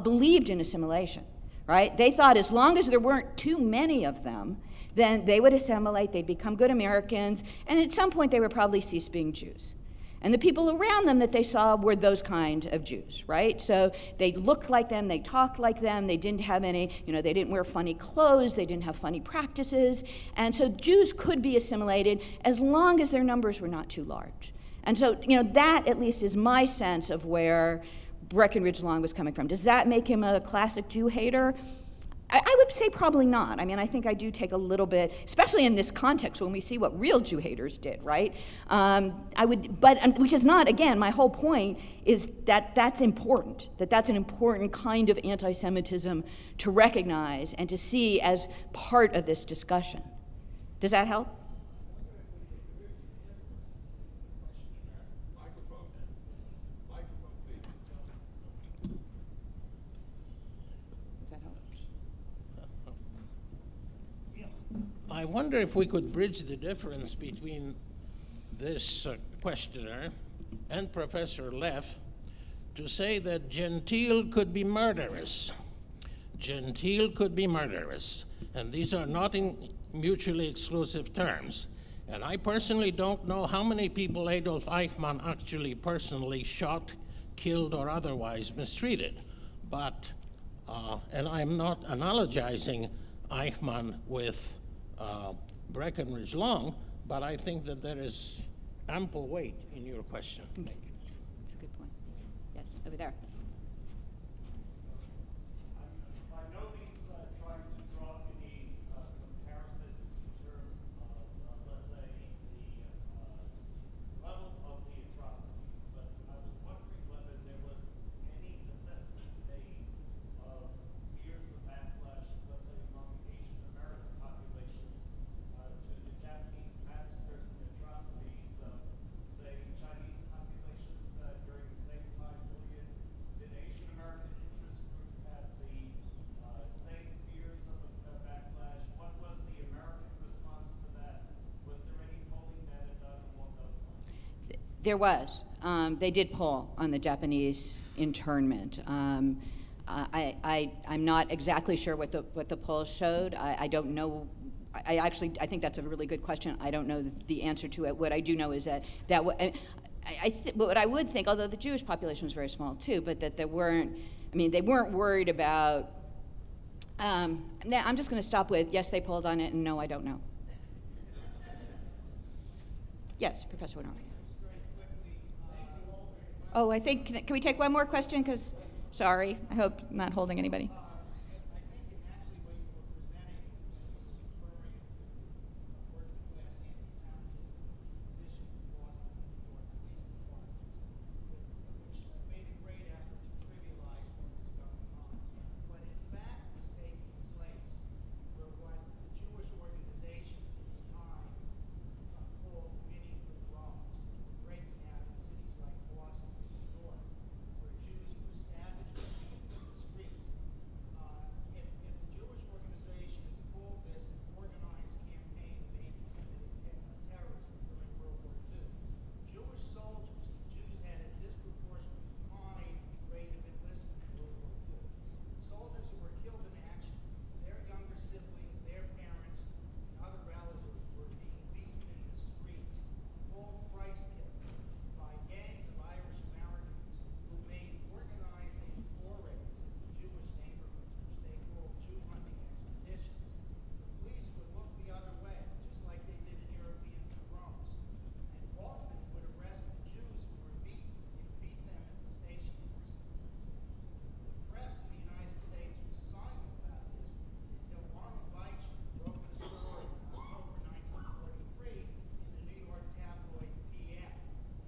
[SPEAKER 3] believed in assimilation, right? They thought as long as there weren't too many of them, then they would assimilate, they'd become good Americans, and at some point they would probably cease being Jews. And the people around them that they saw were those kind of Jews, right? So they looked like them, they talked like them, they didn't have any, they didn't wear funny clothes, they didn't have funny practices. And so Jews could be assimilated as long as their numbers were not too large. And so, that at least is my sense of where Breckinridge Long was coming from. Does that make him a classic Jew hater? I would say probably not. I mean, I think I do take a little bit, especially in this context when we see what real Jew haters did, right? Which is not, again, my whole point is that that's important, that's an important kind of anti-Semitism to recognize and to see as part of this discussion. Does that help?
[SPEAKER 1] I wonder if we could bridge the difference between this questioner and Professor Leff to say that genteel could be murderous. Genteel could be murderous, and these are not in mutually exclusive terms. And I personally don't know how many people Adolf Eichmann actually personally shot, killed, or otherwise mistreated. But, and I'm not analogizing Eichmann with Breckinridge Long, but I think that there is ample weight in your question.
[SPEAKER 3] Okay. That's a good point. Yes, over there.
[SPEAKER 7] By no means trying to draw any comparison in terms of, let's say, the level of the atrocities, but I was wondering whether there was any assessment made of fears of backlash, let's say, among Asian American populations to the Japanese massacres and atrocities of, say, Chinese populations during the same time period. Did Asian American interest groups have the same fears of backlash? What was the American response to that? Was there any polling data done along those lines?
[SPEAKER 3] There was. They did poll on the Japanese internment. I'm not exactly sure what the poll showed. I don't know. I think that's a really good question. I don't know the answer to it. What I do know is that what I would think, although the Jewish population was very small too, but that they weren't worried about. Now I'm just going to stop with yes, they polled on it, and no, I don't know. Yes, Professor Winner. Oh, I think, can we take one more question? Because, sorry, I hope I'm not holding anybody.
[SPEAKER 8] I think actually what you were presenting was referring to working class anti-Semitism position in Boston and New York police departments, which made a great effort to trivialize what was going on. But in fact was taking place were what the Jewish organizations at the time called winning the wrongs, which were breaking out in cities like Boston and New York, where Jews were savagely beaten in the streets. If the Jewish organizations called this an organized campaign of anti-Semitic terrorism during World War II, Jewish soldiers, Jews had a disproportionately high rate of enlistment in World War II. Soldiers who were killed in action, their younger siblings, their parents, and other relatives were being beaten in the streets, full price killed by gangs of Irish Americans who made organizing forays into Jewish neighborhoods, which they called Jew hunting expeditions. The police would look the other way, just like they did in European pogroms, and often would arrest the Jews who were beaten and beat them at the stationers. The press in the United States was silent about this until Arnold Weichman broke the story in October 1943 in the New York tabloid PM,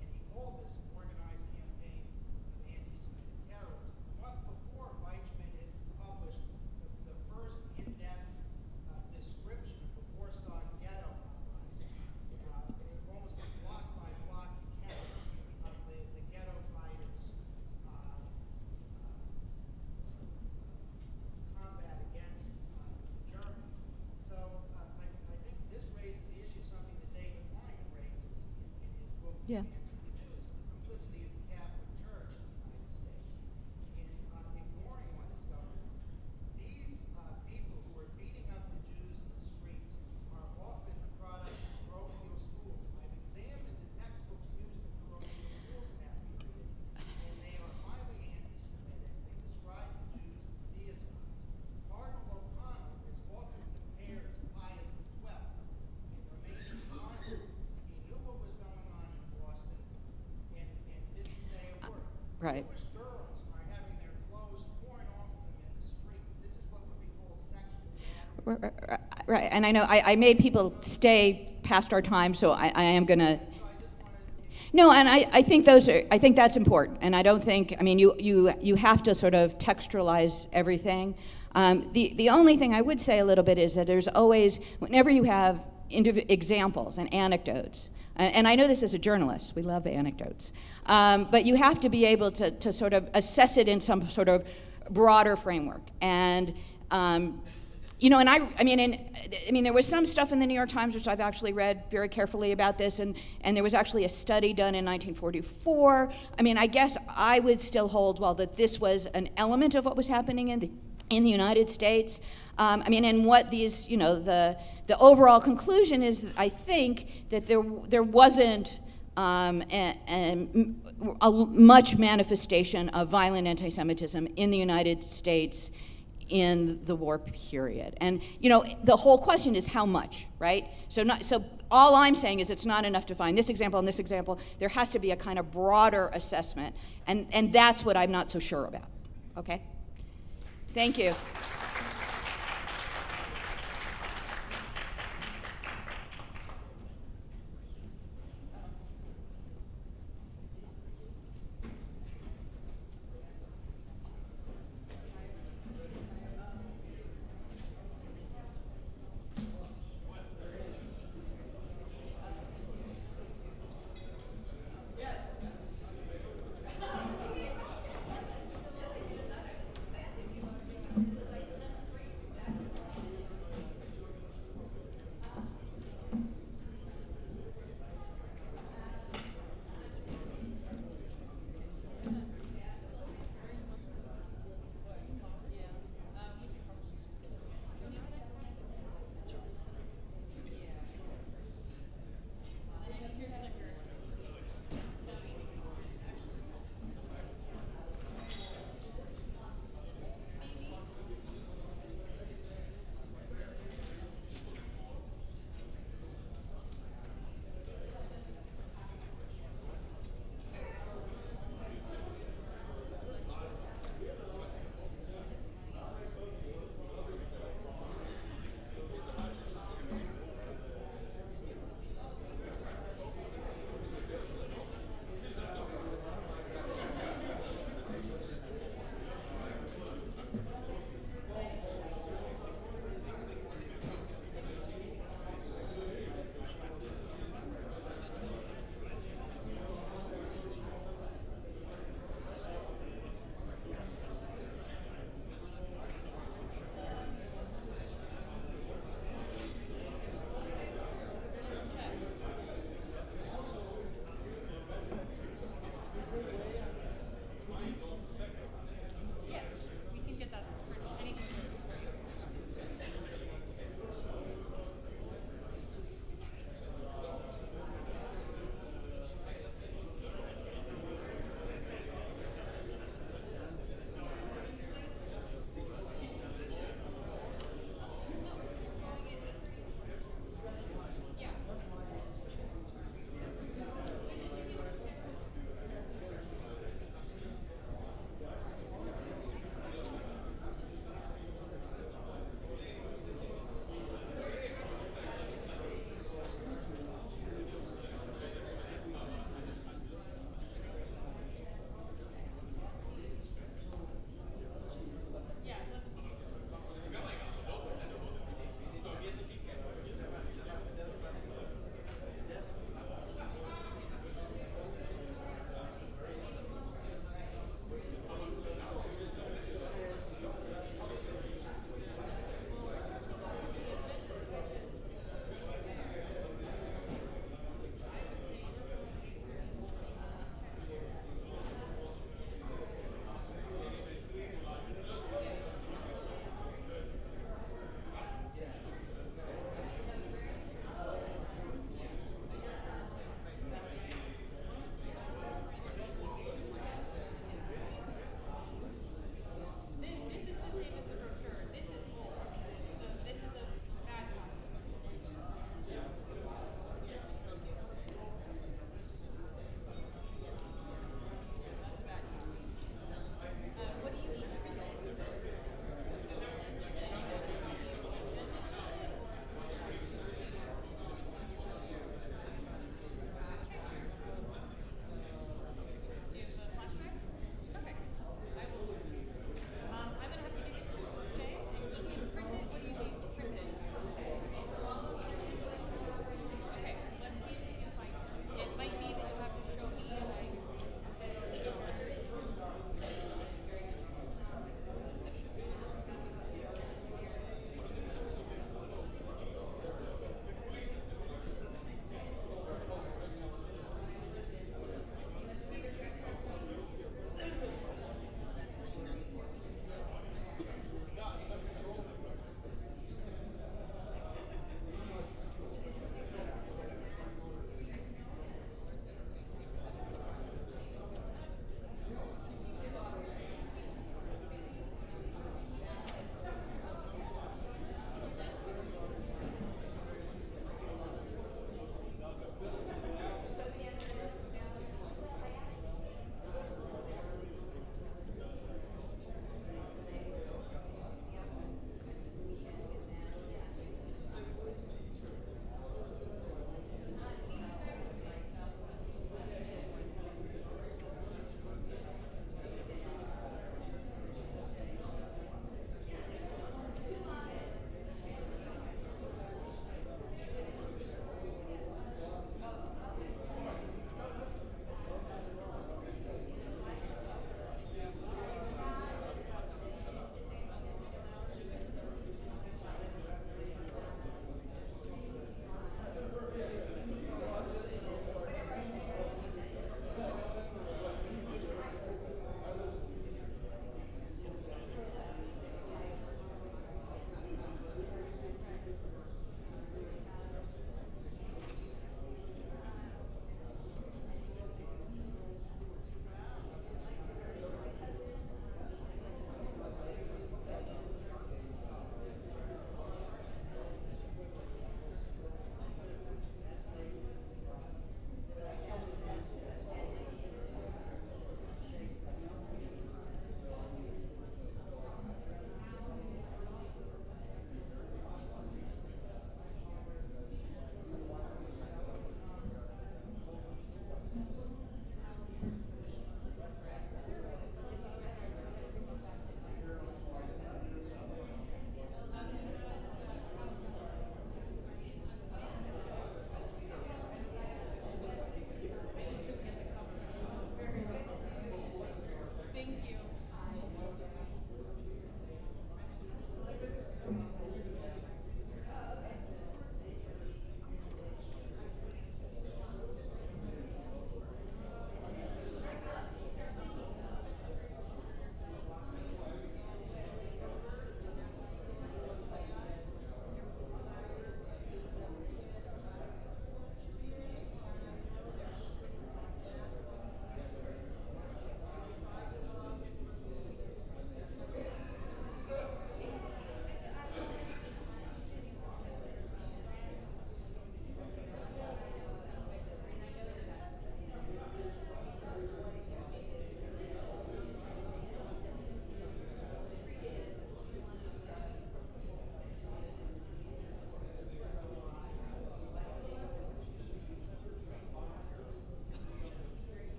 [SPEAKER 8] and he called this an organized campaign of anti-Semitic terrorism. The month before, Weichman had published the first in-depth description of the Warsaw Ghetto uprising, almost a block-by-block account of the ghetto fighters' combat against the Germans. So I think this raises the issue, something that David Lyman raises in his book,
[SPEAKER 3] Yeah.
[SPEAKER 8] The Jews, is the complicity of the Catholic Church in the United States in ignoring what is going on. These people who are beating up the Jews in the streets are often the products of parochial schools. I've examined the textbooks used in parochial
[SPEAKER 3] Right.
[SPEAKER 8] Jewish girls are having their clothes torn off them in the streets. This is what would be called sexual battery.
[SPEAKER 3] Right, and I know I made people stay past our time, so I am going to. No, and I think I think that's important, and I don't think, I mean, you have to sort of textualize everything. The only thing I would say a little bit is that there's always, whenever you have examples and anecdotes, and I know this as a journalist, we love anecdotes, but you have to be able to sort of assess it in some sort of broader framework. And you know, and I mean, there was some stuff in the New York Times which I've actually read very carefully about this, and there was actually a study done in 1944. I mean, I guess I would still hold, well, that this was an element of what was happening in the United States. I mean, and what these, you know, the overall conclusion is, I think, that there wasn't a much manifestation of violent anti-Semitism in the United States in the war period. And, you know, the whole question is how much, right? So all I'm saying is it's not enough to find this example and this example. There has to be a kind of broader assessment, and that's what I'm not so sure about, okay? Thank you.